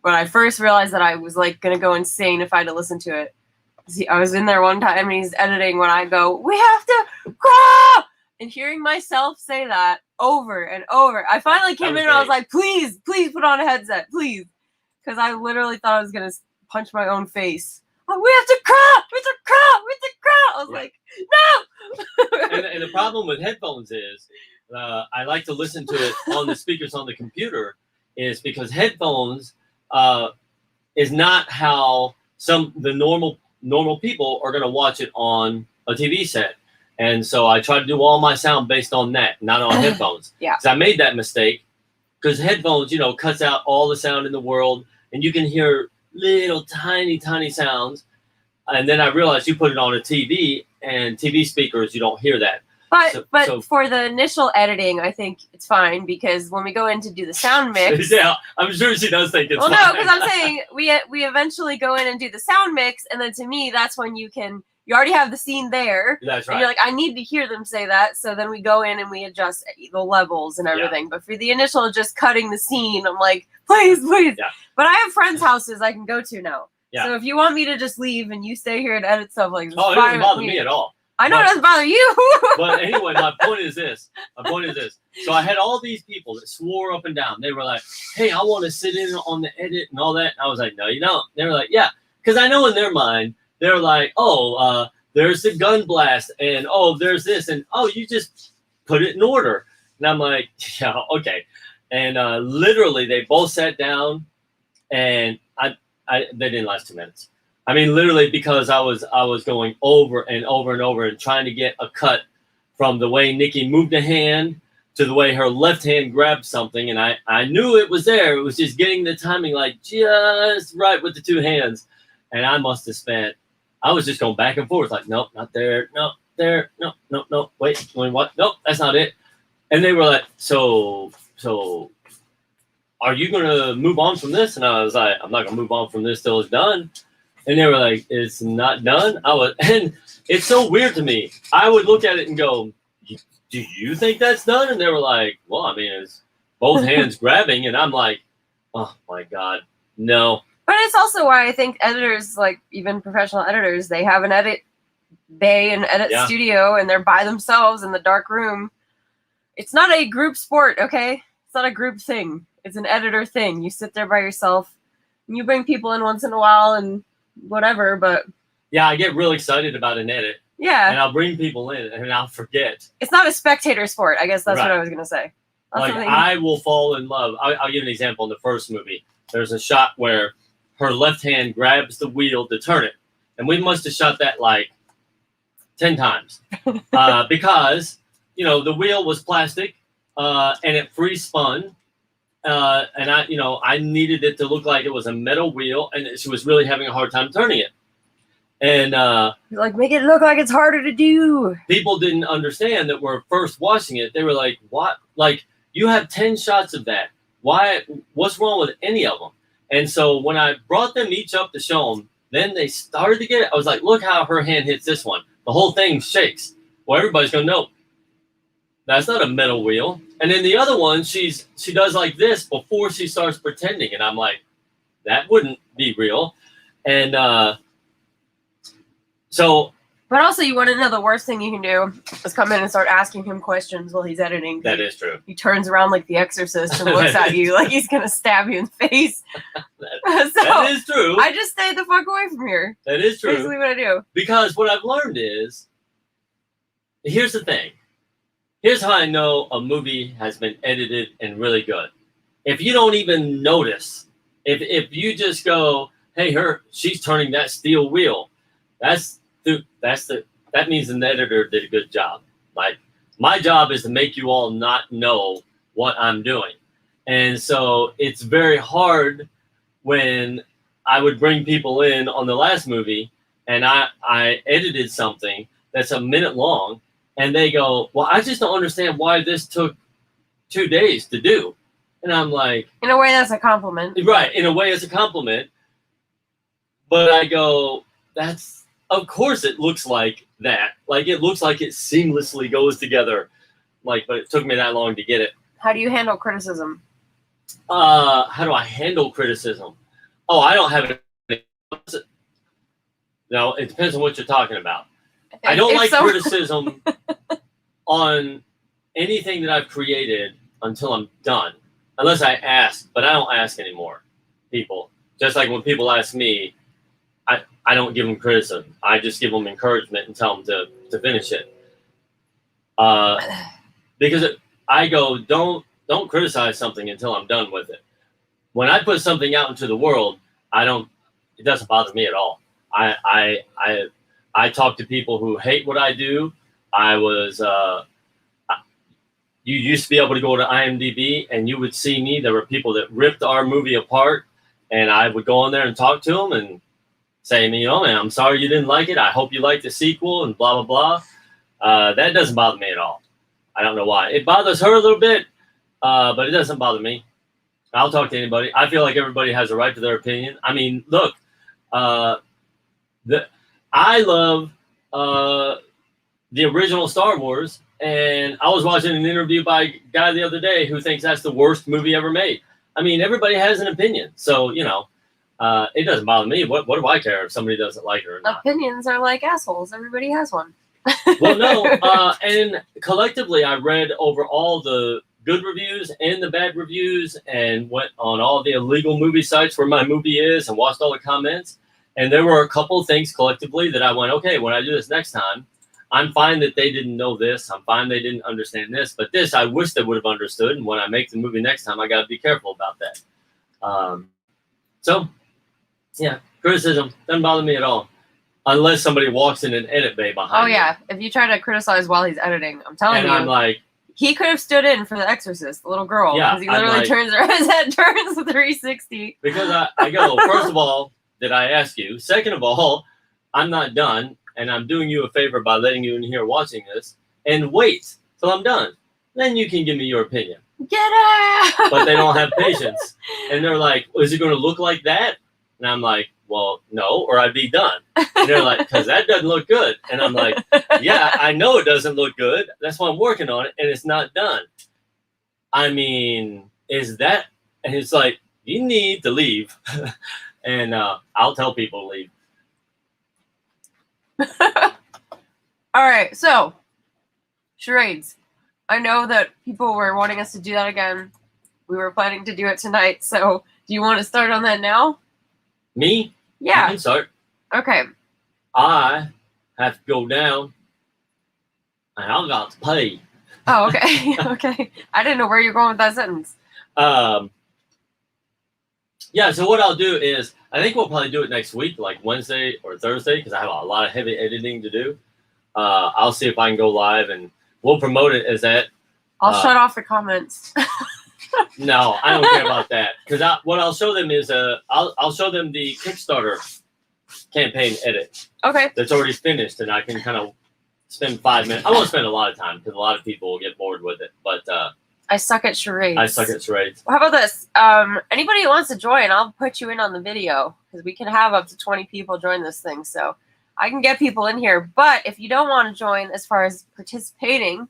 Speaker 1: when I first realized that I was like gonna go insane if I had to listen to it. See, I was in there one time and he's editing when I go, "We have to go!" And hearing myself say that over and over, I finally came in and I was like, please put on a headset, please. Because I literally thought I was going to punch my own face. Oh, we have to crawl! We have to crawl! We have to crawl! I was like, no!
Speaker 2: And the problem with headphones is, I like to listen to it on the speakers on the computer, is because headphones is not how the normal people are going to watch it on a TV set. And so I try to do all my sound based on that, not on headphones.
Speaker 1: Yeah.
Speaker 2: Because I made that mistake, because headphones, cuts out all the sound in the world, and you can hear little tiny sounds. And then I realized you put it on a TV, and TV speakers, you don't hear that.
Speaker 1: But for the initial editing, I think it's fine, because when we go in to do the sound mix,
Speaker 2: yeah, I'm sure she does think it's fine.
Speaker 1: Well, no, because I'm saying we eventually go in and do the sound mix, and then to me, that's when you already have the scene there.
Speaker 2: That's right.
Speaker 1: And you're like, I need to hear them say that. So then we go in and we adjust the levels and everything. Yeah. But for the initial just cutting the scene, I'm like, please. Yeah. But I have friends' houses I can go to now. Yeah. So if you want me to just leave and you stay here and edit stuff like this,
Speaker 2: it doesn't bother me at all.
Speaker 1: I know it doesn't bother you.
Speaker 2: But anyway, my point is this. So I had all these people that swore up and down. They were like, hey, I want to sit in on the edit and all that. And I was like, no, you don't. They were like, yeah. Because I know in their mind, they're like, oh, there's the gun blast, and oh, there's this, and oh, you just put it in order. And I'm like, yeah, okay. And literally, they both sat down, and they didn't last 2 minutes. I mean, literally, because I was going over and over and over and trying to get a cut from the way Nikki moved a hand to the way her left hand grabbed something, and I knew it was there. It was just getting the timing like just right with the two hands, and I must have spent. I was just going back and forth, like, nope, not there, no, there, no, wait, what? Nope, that's not it. And they were like, so, are you going to move on from this? And I was like, I'm not going to move on from this till it's done. And they were like, it's not done? And it's so weird to me. I would look at it and go, do you think that's done? And they were like, well, I mean, it's both hands grabbing. And I'm like, oh, my God, no.
Speaker 1: But it's also why I think editors, like even professional editors, they have an edit bay and edit studio, and they're by themselves in the dark room. It's not a group sport, okay? It's not a group thing. It's an editor thing. You sit there by yourself, and you bring people in once in a while and whatever, but...
Speaker 2: Yeah, I get real excited about an edit.
Speaker 1: Yeah.
Speaker 2: And I'll bring people in, and I'll forget.
Speaker 1: It's not a spectator sport. I guess that's what I was going to say.
Speaker 2: Like, I will fall in love. I'll give an example in the first movie. There's a shot where her left hand grabs the wheel to turn it. And we must have shot that like 10 times. Because, the wheel was plastic and it free spun. And I needed it to look like it was a metal wheel, and she was really having a hard time turning it. And
Speaker 1: you're like, make it look like it's harder to do.
Speaker 2: People didn't understand that we're first watching it. They were like, what? Like, you have 10 shots of that. Why? What's wrong with any of them? And so when I brought them each up to show them, Then they started to get it. I was like, look how her hand hits this one. The whole thing shakes. Well, everybody's going to know. That's not a metal wheel. And then the other one, she does like this before she starts pretending. And I'm like, that wouldn't be real. And so...
Speaker 1: But also, you want to know the worst thing you can do is come in and start asking him questions while he's editing.
Speaker 2: That is true.
Speaker 1: He turns around like the Exorcist and looks at you like he's going to stab you in the face.
Speaker 2: That is true.
Speaker 1: I just stay the fuck away from here.
Speaker 2: That is true.
Speaker 1: Basically what I do.
Speaker 2: Because what I've learned is, here's the thing. Here's how I know a movie has been edited and really good. If you don't even notice, if you just go, hey, she's turning that steel wheel, that means the editor did a good job. Like, my job is to make you all not know what I'm doing. And so it's very hard when I would bring people in on the last movie and I edited something that's a minute long and they go, well, I just don't understand why this took 2 days to do. And I'm like...
Speaker 1: In a way, that's a compliment.
Speaker 2: Right. In a way, it's a compliment. But I go, of course it looks like that. Like, it looks like it seamlessly goes together. Like, but it took me that long to get it.
Speaker 1: How do you handle criticism?
Speaker 2: How do I handle criticism? Oh, I don't have it. No, it depends on what you're talking about. I don't like criticism on anything that I've created until I'm done. Unless I ask, but I don't ask anymore, people. Just like when people ask me, I don't give them criticism. I just give them encouragement and tell them to finish it. Because I go, don't criticize something until I'm done with it. When I put something out into the world, it doesn't bother me at all. I talk to people who hate what I do. You used to be able to go to IMDb and you would see me. There were people that ripped our movie apart, and I would go on there and talk to them and say, man, I'm sorry you didn't like it. I hope you like the sequel and blah, blah, blah. That doesn't bother me at all. I don't know why. It bothers her a little bit, but it doesn't bother me. I'll talk to anybody. I feel like everybody has a right to their opinion. I mean, look, I love the original Star Wars, and I was watching an interview by a guy the other day who thinks that's the worst movie ever made. I mean, everybody has an opinion, so it doesn't bother me. What do I care if somebody doesn't like it or not?
Speaker 1: Opinions are like assholes. Everybody has one.
Speaker 2: Well, no, and collectively, I read over all the good reviews and the bad reviews, and went on all the illegal movie sites where my movie is, and watched all the comments. And there were a couple of things collectively that I went, okay, when I do this next time, I'm fine that they didn't know this. I'm fine they didn't understand this. But this, I wish they would have understood. And when I make the movie next time, I got to be careful about that. So, yeah, criticism doesn't bother me at all. Unless somebody walks in an edit bay behind me.
Speaker 1: Oh, yeah. If you try to criticize while he's editing, I'm telling you.
Speaker 2: And I'm like...
Speaker 1: He could have stood in for the Exorcist, the little girl.
Speaker 2: Yeah,
Speaker 1: because he literally his head turns 360.
Speaker 2: Because I go, first of all, did I ask you? Second of all, I'm not done, and I'm doing you a favor by letting you in here watching this. And wait till I'm done. Then you can give me your opinion.
Speaker 1: Get out!
Speaker 2: But they don't have patience. And they're like, is it going to look like that? And I'm like, well, no, or I'd be done. And they're like, because that doesn't look good. And I'm like, yeah, I know it doesn't look good. That's why I'm working on it, and it's not done. I mean, is that... And it's like, you need to leave. And I'll tell people to leave.
Speaker 1: All right, so charades. I know that people were wanting us to do that again. We were planning to do it tonight. So do you want to start on that now?
Speaker 2: Me?
Speaker 1: Yeah.
Speaker 2: You can start.
Speaker 1: Okay.
Speaker 2: I have to go down, and I've got to pay.
Speaker 1: Oh, okay. Okay. I didn't know where you're going with that sentence.
Speaker 2: Yeah, so what I'll do is, I think we'll probably do it next week, like Wednesday or Thursday, because I have a lot of heavy editing to do. I'll see if I can go live, and we'll promote it as that.
Speaker 1: I'll shut off the comments.
Speaker 2: No, I don't care about that. Because what I'll show them is, I'll show them the Kickstarter campaign edit.
Speaker 1: Okay.
Speaker 2: That's already finished, and I can kind of spend 5 minutes. I won't spend a lot of time, because a lot of people will get bored with it. But
Speaker 1: I suck at charades.
Speaker 2: I suck at charades.
Speaker 1: How about this? Anybody who wants to join, I'll put you in on the video because we can have up to 20 people join this thing. So I can get people in here. But if you don't want to join as far as participating,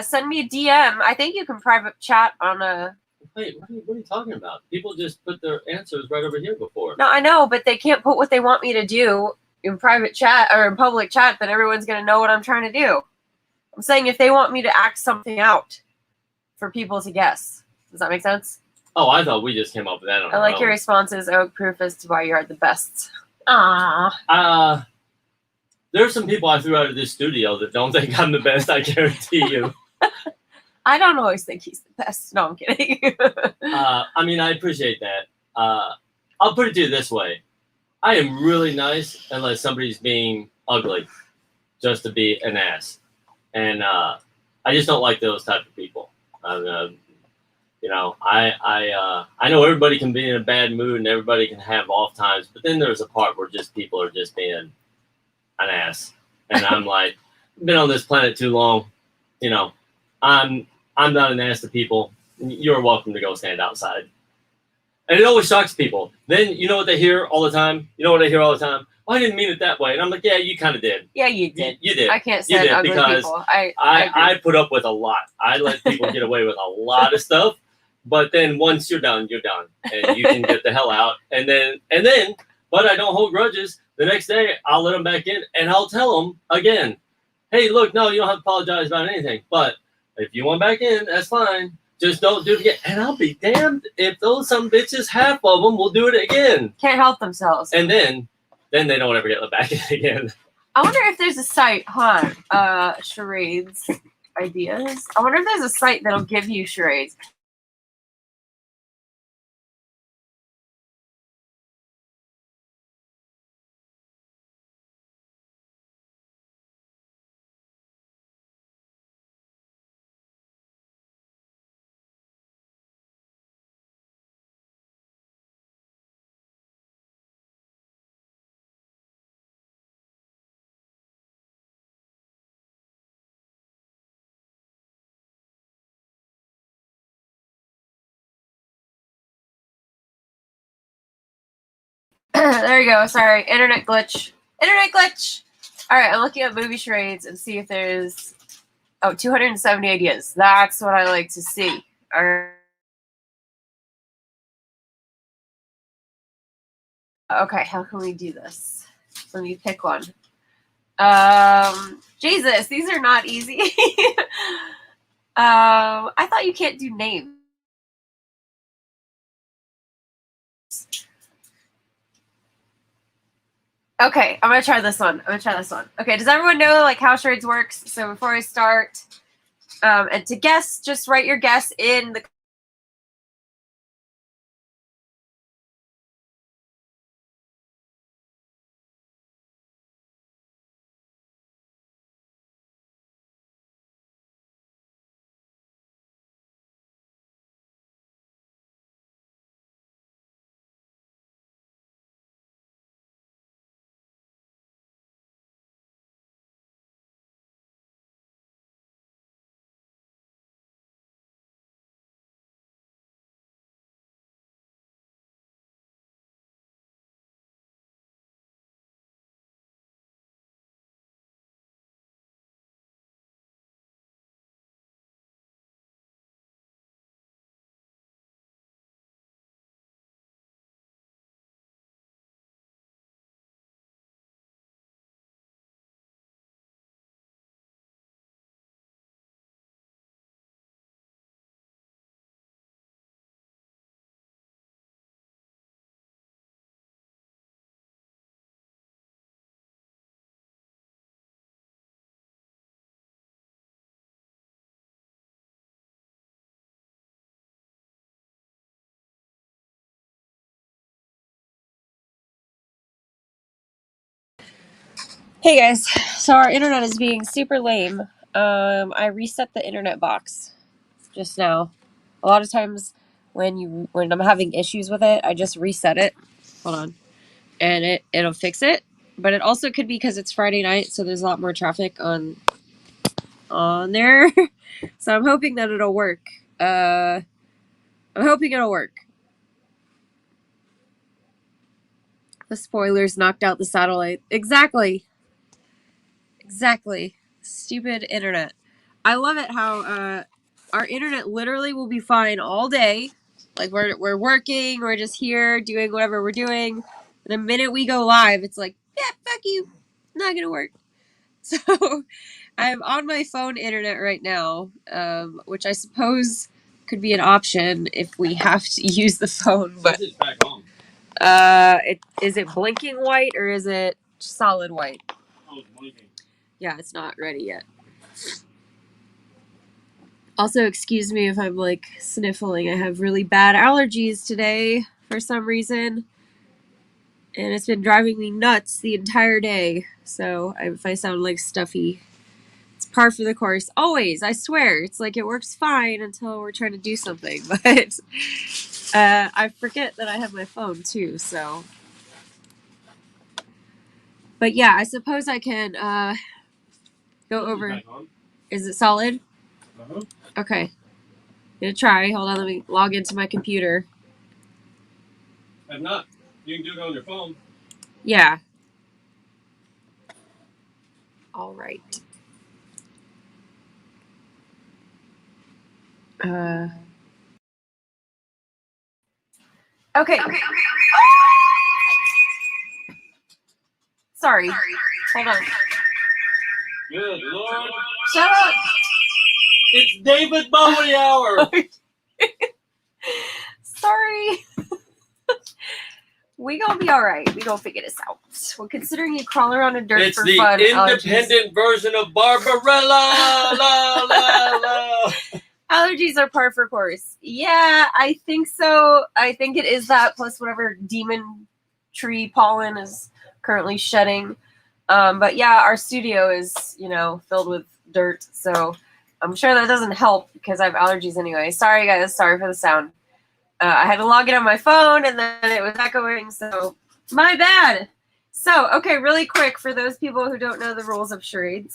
Speaker 1: send me a DM. I think you can private chat on a...
Speaker 2: Wait, what are you talking about? People just put their answers right over here before.
Speaker 1: No, I know, but they can't put what they want me to do in private chat or in public chat, then everyone's going to know what I'm trying to do. I'm saying if they want me to act something out for people to guess. Does that make sense?
Speaker 2: Oh, I thought we just came up with that on
Speaker 1: I like your responses. Oak proof as to why you are the best. Ah.
Speaker 2: There's some people I threw out of this studio that don't think I'm the best, I guarantee you.
Speaker 1: I don't always think he's the best. No, I'm kidding.
Speaker 2: I mean, I appreciate that. I'll put it to you this way. I am really nice unless somebody's being ugly just to be an ass. And I just don't like those type of people. You know, I know everybody can be in a bad mood and everybody can have off times, but then there's a part where just people are just being an ass. And I'm like, I've been on this planet too long. You know, I'm not an ass to people. You're welcome to go stand outside. And it always shocks people. Then you know what they hear all the time? Well, I didn't mean it that way. And I'm like, yeah, you kind of did.
Speaker 1: Yeah, you did.
Speaker 2: You did.
Speaker 1: I can't stand ugly people.
Speaker 2: I put up with a lot. I let people get away with a lot of stuff. But then once you're done, and you can get the hell out. And then, but I don't hold grudges. The next day, I'll let them back in, and I'll tell them again, hey, look, no, you don't have to apologize about anything. But if you want back in, that's fine. Just don't do it again. And I'll be damned if those some bitches, half of them, will do it again.
Speaker 1: Can't help themselves.
Speaker 2: And then they don't ever get let back in again.
Speaker 1: I wonder if there's a site, charades ideas. I wonder if there's a site that'll give you charades. There you go. Sorry. Internet glitch. All right. I'm looking at movie charades and see if there's... 270 ideas. That's what I like to see. All right. Okay. How can we do this? Let me pick one. Jesus. These are not easy. I thought you can't do names. Okay, I'm gonna try this one. Okay, does everyone know like how charades works? So before I start, and to guess, just write your guess in the... Hey guys, so our internet is being super lame. I reset the internet box just now. A lot of times when I'm having issues with it, I just reset it. Hold on. And it'll fix it. But it also could be because it's Friday night, so there's a lot more traffic on on there. So I'm hoping that it'll work. I'm hoping it'll work. The spoilers knocked out the satellite. Exactly. Exactly. Stupid internet. I love it how our internet literally will be fine all day. Like we're working, we're just here doing whatever we're doing. And the minute we go live, it's like, yeah, fuck you. Not gonna work. So I'm on my phone internet right now, which I suppose could be an option if we have to use the phone. But
Speaker 2: It's back on.
Speaker 1: is it blinking white or is it solid white?
Speaker 2: Oh, it's blinking.
Speaker 1: Yeah, it's not ready yet. Also, excuse me if I'm like sniffling. I have really bad allergies today for some reason. And it's been driving me nuts the entire day. So if I sound like stuffy, it's par for the course. Always, I swear. It's like it works fine until we're trying to do something. But I forget that I have my phone too, so. But yeah, I suppose I can go over. Is it solid?
Speaker 2: Uh-huh.
Speaker 1: Okay. I'm gonna try. Hold on, let me log into my computer.
Speaker 2: If not, you can do it on your phone.
Speaker 1: Yeah. All right. Okay. Sorry. Hold on.
Speaker 2: Good Lord.
Speaker 1: Shut up.
Speaker 2: It's David Bowie hour.
Speaker 1: Sorry. We gonna be all right. We gonna figure this out. Well, considering you crawl around in dirt
Speaker 2: It's
Speaker 1: for
Speaker 2: the
Speaker 1: fun,
Speaker 2: independent version of Barbarella. La la la.
Speaker 1: allergies are par for course. Yeah, I think so. I think it is that plus whatever demon tree pollen is currently shedding. But yeah, our studio is, filled with dirt, so I'm sure that doesn't help because I have allergies anyway. Sorry, guys. Sorry for the sound. I had to log in on my phone, and then it was echoing, so my bad. So, okay, really quick, for those people who don't know the rules of charades.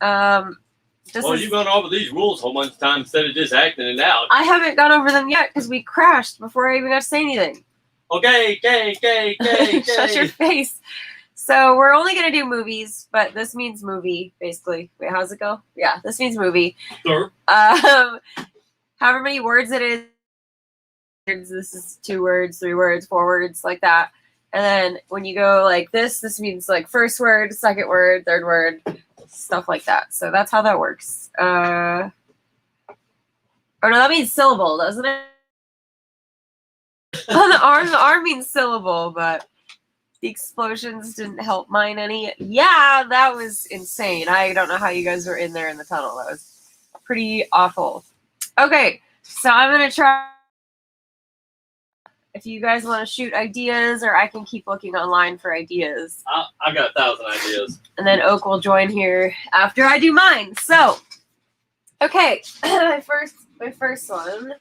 Speaker 2: You've gone over these rules a whole bunch of times instead of just acting it out.
Speaker 1: I haven't gone over them yet because we crashed before I even got to say anything.
Speaker 2: Okay.
Speaker 1: Shut your face. So we're only going to do movies, but this means movie, basically. Wait, how's it go? Yeah, this means movie.
Speaker 2: Sure.
Speaker 1: However many words it is. This is 2 words, 3 words, 4 words, like that. And then when you go like this means like first word, second word, third word, stuff like that. So that's how that works. Oh no, that means syllable, doesn't it? The R means syllable, but the explosions didn't help mine any. Yeah, that was insane. I don't know how you guys were in there in the tunnel. That was pretty awful. Okay, so I'm gonna try. If you guys want to shoot ideas, or I can keep looking online for ideas.
Speaker 2: I got 1,000 ideas.
Speaker 1: And then Oak will join here after I do mine. So, okay, my first one.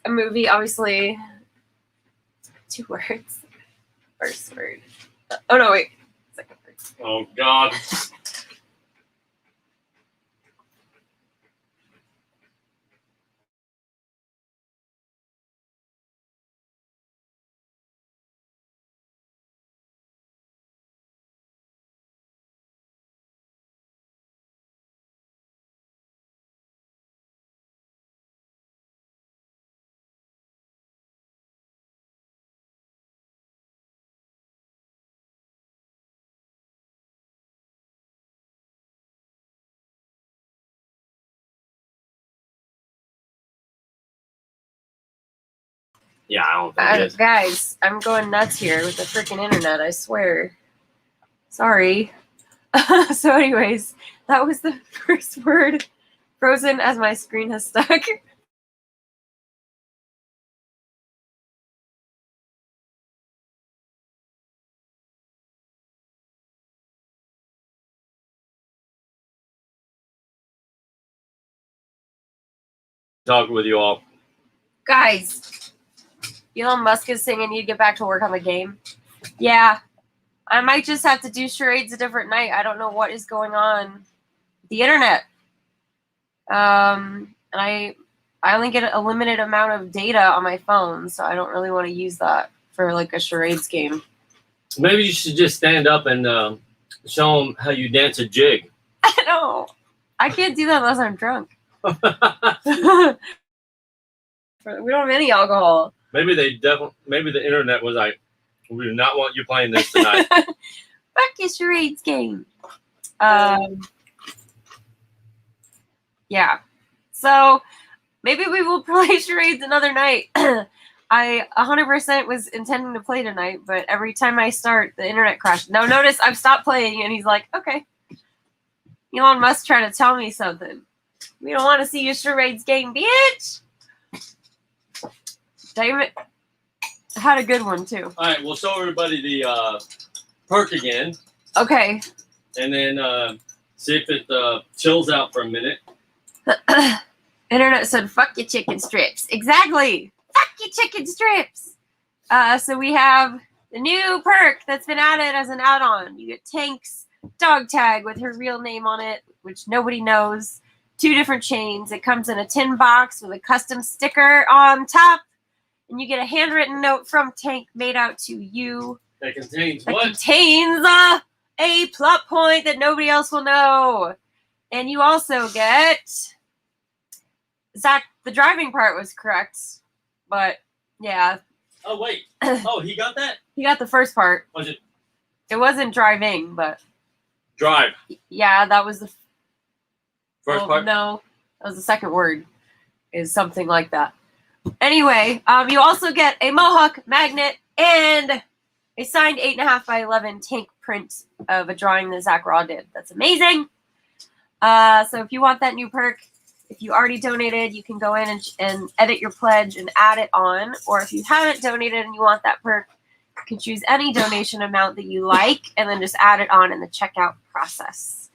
Speaker 1: A movie, obviously. 2 words. First word. Oh no, wait. Second word.
Speaker 2: Oh God. Yeah, I don't think it is.
Speaker 1: Guys, I'm going nuts here with the freaking internet, I swear. Sorry. So anyways, that was the first word. Frozen as my screen has stuck.
Speaker 2: Talking with you all.
Speaker 1: Guys, Elon Musk is saying I need to get back to work on the game. Yeah, I might just have to do charades a different night. I don't know what is going on the internet. And I only get a limited amount of data on my phone, so I don't really want to use that for like a charades game.
Speaker 2: Maybe you should just stand up and show them how you dance a jig.
Speaker 1: No, I can't do that unless I'm drunk. We don't have any alcohol.
Speaker 2: Maybe the internet was like, we do not want you playing this tonight.
Speaker 1: Fuck your charades game. Yeah. So maybe we will play charades another night. I 100% was intending to play tonight, but every time I start, the internet crashes. Now notice I've stopped playing, and he's like, okay. Elon Musk trying to tell me something. We don't want to see your charades game, bitch. Damn it. I had a good one, too.
Speaker 2: All right, we'll show everybody the perk again.
Speaker 1: Okay.
Speaker 2: And then see if it chills out for a minute.
Speaker 1: Internet said, fuck your chicken strips. Exactly. Fuck your chicken strips. So we have the new perk that's been added as an add-on. You get Tank's dog tag with her real name on it, which nobody knows. 2 different chains. It comes in a tin box with a custom sticker on top. And you get a handwritten note from Tank made out to you.
Speaker 2: That contains
Speaker 1: That
Speaker 2: what?
Speaker 1: contains a plot point that nobody else will know. And you also get... Zach, the driving part was correct. But, yeah.
Speaker 2: Oh, wait. Oh, he got that?
Speaker 1: He got the first part.
Speaker 2: Was it?
Speaker 1: It wasn't driving, but...
Speaker 2: Drive.
Speaker 1: Yeah, that was the...
Speaker 2: First part?
Speaker 1: No, that was the second word. Is something like that. Anyway, you also get a Mohawk magnet and a signed 8.5 by 11 Tank print of a drawing that Zach Raw did. That's amazing. So if you want that new perk, if you already donated, you can go in and edit your pledge and add it on. Or if you haven't donated and you want that perk, you can choose any donation amount that you like and then just add it on in the checkout process.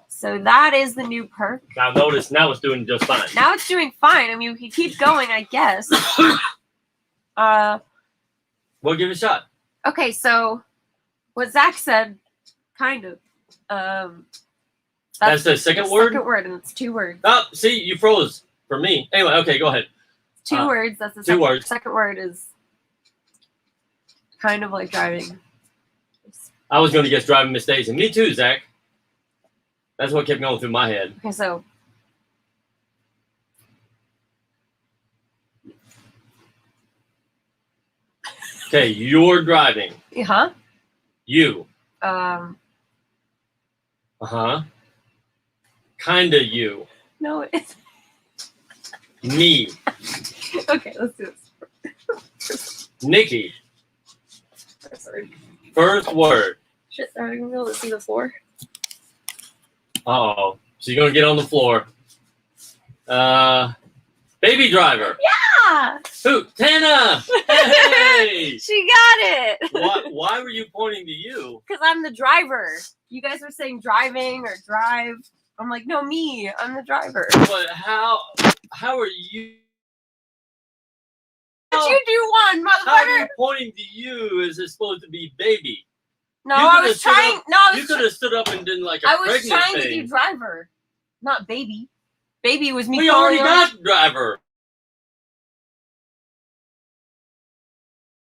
Speaker 1: So that is the new perk.
Speaker 2: Now notice, now it's doing just fine.
Speaker 1: Now it's doing fine. I mean, we can keep going, I guess.
Speaker 2: We'll give it a shot.
Speaker 1: Okay, so what Zach said, kind of.
Speaker 2: That's the second word?
Speaker 1: Second word, and it's 2 words.
Speaker 2: Oh, see, you froze for me. Anyway, okay, go ahead.
Speaker 1: 2 words. That's the
Speaker 2: 2
Speaker 1: second,
Speaker 2: words.
Speaker 1: Second word is kind of like driving.
Speaker 2: I was going to guess driving Miss Daisy. Me too, Zach. That's what kept going through my head.
Speaker 1: Okay, so.
Speaker 2: Okay, you're driving.
Speaker 1: Huh?
Speaker 2: You.
Speaker 1: Um.
Speaker 2: Uh-huh. Kinda you.
Speaker 1: No, it's.
Speaker 2: Me.
Speaker 1: Okay, let's do this.
Speaker 2: Nikki.
Speaker 1: Sorry.
Speaker 2: First word.
Speaker 1: Shit, are we going to be able to see the floor?
Speaker 2: Uh-oh. She's going to get on the floor. Baby driver.
Speaker 1: Yeah!
Speaker 2: Who? Tana! Hey!
Speaker 1: She got it!
Speaker 2: Why were you pointing to you?
Speaker 1: Because I'm the driver. You guys were saying driving or drive. I'm like, no, me. I'm the driver.
Speaker 2: But how are you?
Speaker 1: Did you do one,
Speaker 2: How are
Speaker 1: motherfucker?
Speaker 2: you pointing to you? Is it supposed to be baby?
Speaker 1: No,
Speaker 2: You
Speaker 1: I
Speaker 2: could've
Speaker 1: was
Speaker 2: stood
Speaker 1: trying.
Speaker 2: up-
Speaker 1: No, I
Speaker 2: You
Speaker 1: was,
Speaker 2: could have stood up and done like a
Speaker 1: I was
Speaker 2: pregnant
Speaker 1: trying to
Speaker 2: thing.
Speaker 1: do driver, not baby. Baby was me
Speaker 2: We
Speaker 1: calling
Speaker 2: already
Speaker 1: on.
Speaker 2: got driver.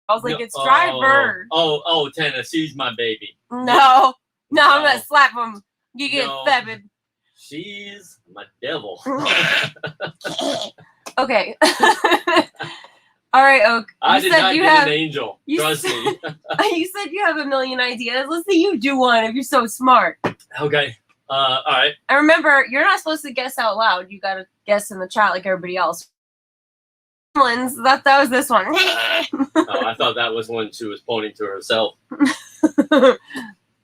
Speaker 1: I was like, it's driver.
Speaker 2: Oh, Tennessee's my baby.
Speaker 1: No, I'm
Speaker 2: No.
Speaker 1: gonna slap him. You get
Speaker 2: No.
Speaker 1: seven.
Speaker 2: She's my devil.
Speaker 1: Okay. All right, Oak.
Speaker 2: I
Speaker 1: You
Speaker 2: did
Speaker 1: said
Speaker 2: not
Speaker 1: you
Speaker 2: get
Speaker 1: have.
Speaker 2: an angel.
Speaker 1: you
Speaker 2: Trust
Speaker 1: said-
Speaker 2: me.
Speaker 1: You said you have a million ideas. Let's see you do one if you're so smart.
Speaker 2: Okay. All right.
Speaker 1: And remember, you're not supposed to guess out loud. You gotta guess in the chat like everybody else. That was this one.
Speaker 2: Oh, I thought that was when she was pointing to herself.
Speaker 1: All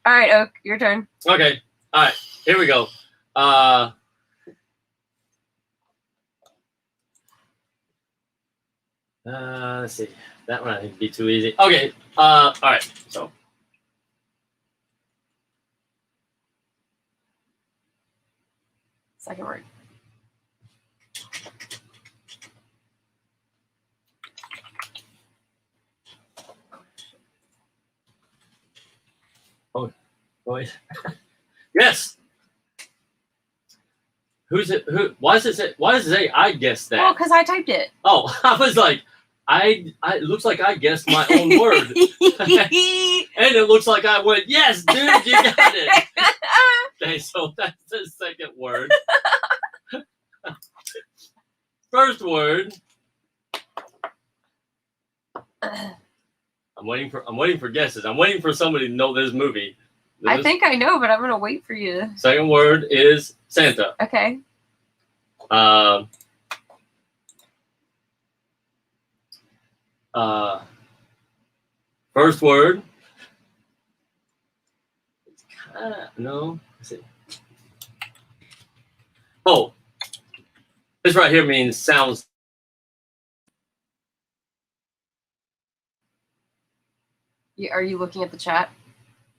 Speaker 1: right, Oak, your turn.
Speaker 2: Okay. All right. Here we go. Let's see. That one I think would be too easy. Okay. All right. So.
Speaker 1: Second word.
Speaker 2: Wait. Yes. Who's it? Who? Why does it say I guessed that?
Speaker 1: Well, because I typed it.
Speaker 2: Oh, I was like, it looks like I guessed my own word. And it looks like I went, yes, dude, you got it. Okay, so that's the second word. First word. I'm waiting for guesses. I'm waiting for somebody to know this movie.
Speaker 1: I think I know, but I'm gonna wait for you.
Speaker 2: Second word is Santa.
Speaker 1: Okay.
Speaker 2: First word. No. Oh, this right here means sounds.
Speaker 1: Are you looking at the chat?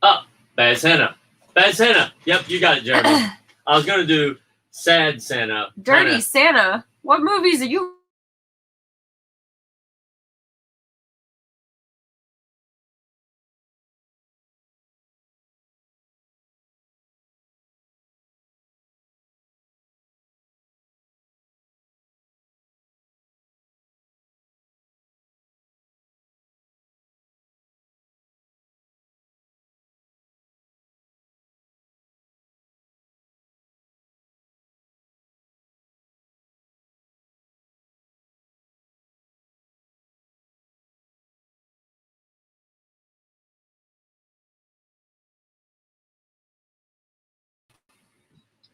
Speaker 2: Oh, Bad Santa. Bad Santa. Yep, you got it, Jeremy. I was gonna do Sad Santa.
Speaker 1: Dirty Santa. What movies are you?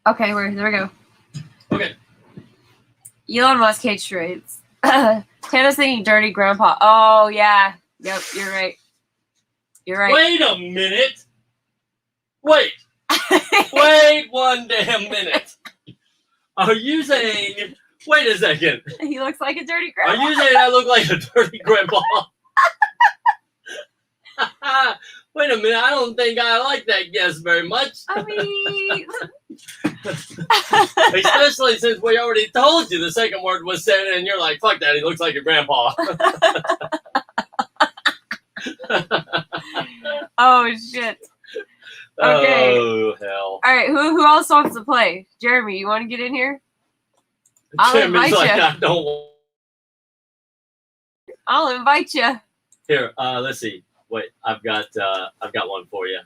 Speaker 1: Okay, there we go.
Speaker 2: Okay.
Speaker 1: Elon Musk hates charades. Tana's thinking dirty grandpa. Oh, yeah. Yep, you're right. You're right.
Speaker 2: Wait a minute. Wait. Wait one damn minute. Are you saying... Wait a second.
Speaker 1: He looks like a dirty grandpa.
Speaker 2: Are you saying I look like a dirty grandpa? Wait a minute. I don't think I like that guess very much.
Speaker 1: I mean...
Speaker 2: Especially since we already told you the second word was Santa, and you're like, fuck that, he looks like your grandpa.
Speaker 1: Oh, shit. Okay.
Speaker 2: Oh, hell.
Speaker 1: All right, who else wants to play? Jeremy, you want to get in here? I'll
Speaker 2: Jeremy's
Speaker 1: invite
Speaker 2: like,
Speaker 1: you.
Speaker 2: I don't want...
Speaker 1: I'll invite you.
Speaker 2: Here, let's see. Wait, I've got one for you.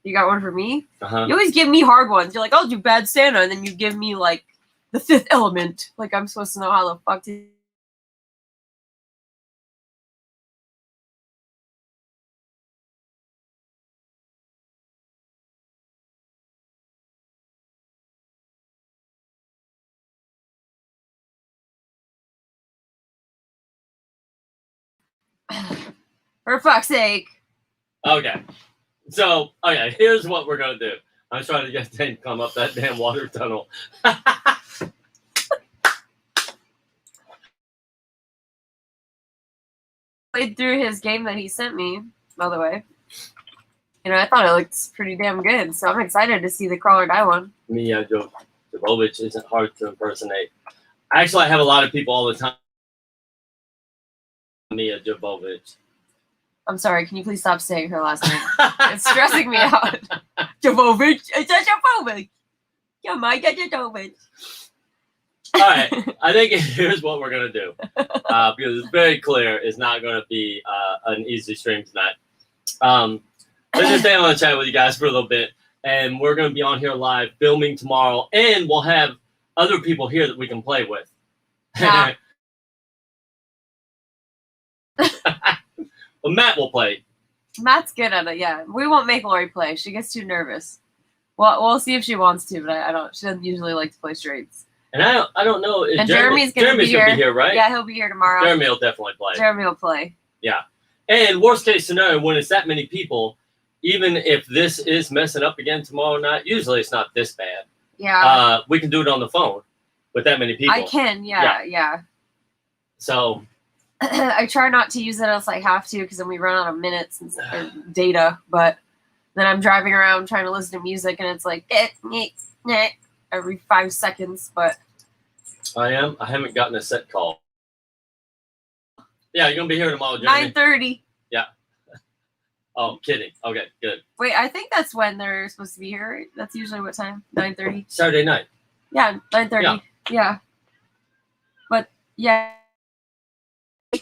Speaker 1: You got one for me?
Speaker 2: Uh-huh.
Speaker 1: You always give me hard ones. You're like, I'll do Bad Santa, and then you give me, like, The Fifth Element. Like, I'm supposed to know how the fuck to... For fuck's sake.
Speaker 2: Okay. So, okay, here's what we're going to do. I'm trying to get Dan to come up that damn water tunnel.
Speaker 1: Played through his game that he sent me, by the way. You know, I thought it looked pretty damn good, so I'm excited to see the Crawl or Die one.
Speaker 2: Mia Jovovich isn't hard to impersonate. Actually, I have a lot of people all the time. Mia Jovovich.
Speaker 1: I'm sorry, can you please stop saying her last name? It's stressing me out. Jovovich. It's a Jovovich. Yeah, my Jovovich.
Speaker 2: All right, I think here's what we're going to do. Because it's very clear it's not going to be an easy stream tonight. Let's just stay on the chat with you guys for a little bit. And we're going to be on here live filming tomorrow. And we'll have other people here that we can play with.
Speaker 1: Yeah.
Speaker 2: Well, Matt will play.
Speaker 1: Matt's good at it, yeah. We won't make Lori play. She gets too nervous. Well, we'll see if she wants to, but I don't. She doesn't usually like to play charades.
Speaker 2: And I don't know. If
Speaker 1: and Jeremy's going to be here.
Speaker 2: Right?
Speaker 1: Yeah, he'll be here tomorrow.
Speaker 2: Jeremy will definitely play.
Speaker 1: Jeremy will play.
Speaker 2: Yeah. And worst case scenario, when it's that many people, even if this is messing up again tomorrow night, usually it's not this bad.
Speaker 1: Yeah.
Speaker 2: We can do it on the phone with that many people.
Speaker 1: I can, yeah.
Speaker 2: So
Speaker 1: I try not to use it unless I have to, because then we run out of minutes and data. But then I'm driving around trying to listen to music, and it's like every 5 seconds. But
Speaker 2: I haven't gotten a set call. Yeah, you're gonna be here tomorrow, Jeremy.
Speaker 1: 9:30.
Speaker 2: Yeah. Oh, kidding. Okay, good.
Speaker 1: Wait, I think that's when they're supposed to be here. Right? That's usually what time? 9:30.
Speaker 2: Saturday night.
Speaker 1: Yeah, 9:30. Yeah. But yeah.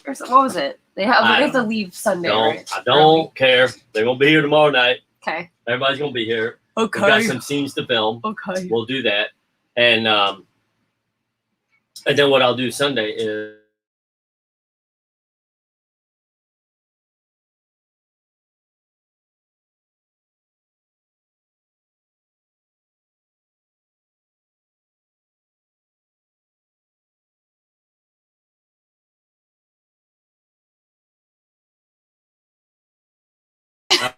Speaker 1: What was it? They have to leave Sunday, right?
Speaker 2: I don't care. They're gonna be here tomorrow night.
Speaker 1: Okay.
Speaker 2: Everybody's gonna be here.
Speaker 1: Okay.
Speaker 2: We've got some scenes to film.
Speaker 1: Okay.
Speaker 2: We'll do that. And then what I'll do Sunday is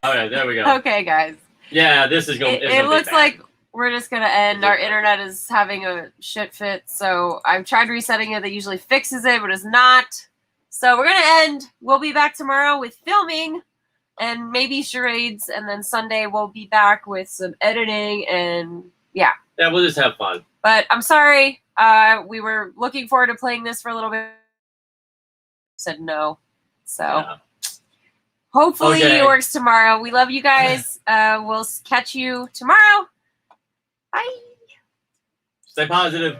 Speaker 2: all right, there we go.
Speaker 1: Okay, guys.
Speaker 2: Yeah, this is going
Speaker 1: It looks like we're just gonna end. Our internet is having a shit fit, so I've tried resetting it. That usually fixes it, but it's not. So we're gonna end. We'll be back tomorrow with filming and maybe charades, and then Sunday we'll be back with some editing and yeah.
Speaker 2: Yeah, we'll just have fun.
Speaker 1: But I'm sorry. We were looking forward to playing this for a little bit. Said no. So
Speaker 2: Yeah.
Speaker 1: hopefully it works tomorrow. We love you guys. We'll catch you tomorrow. Bye.
Speaker 2: Stay positive.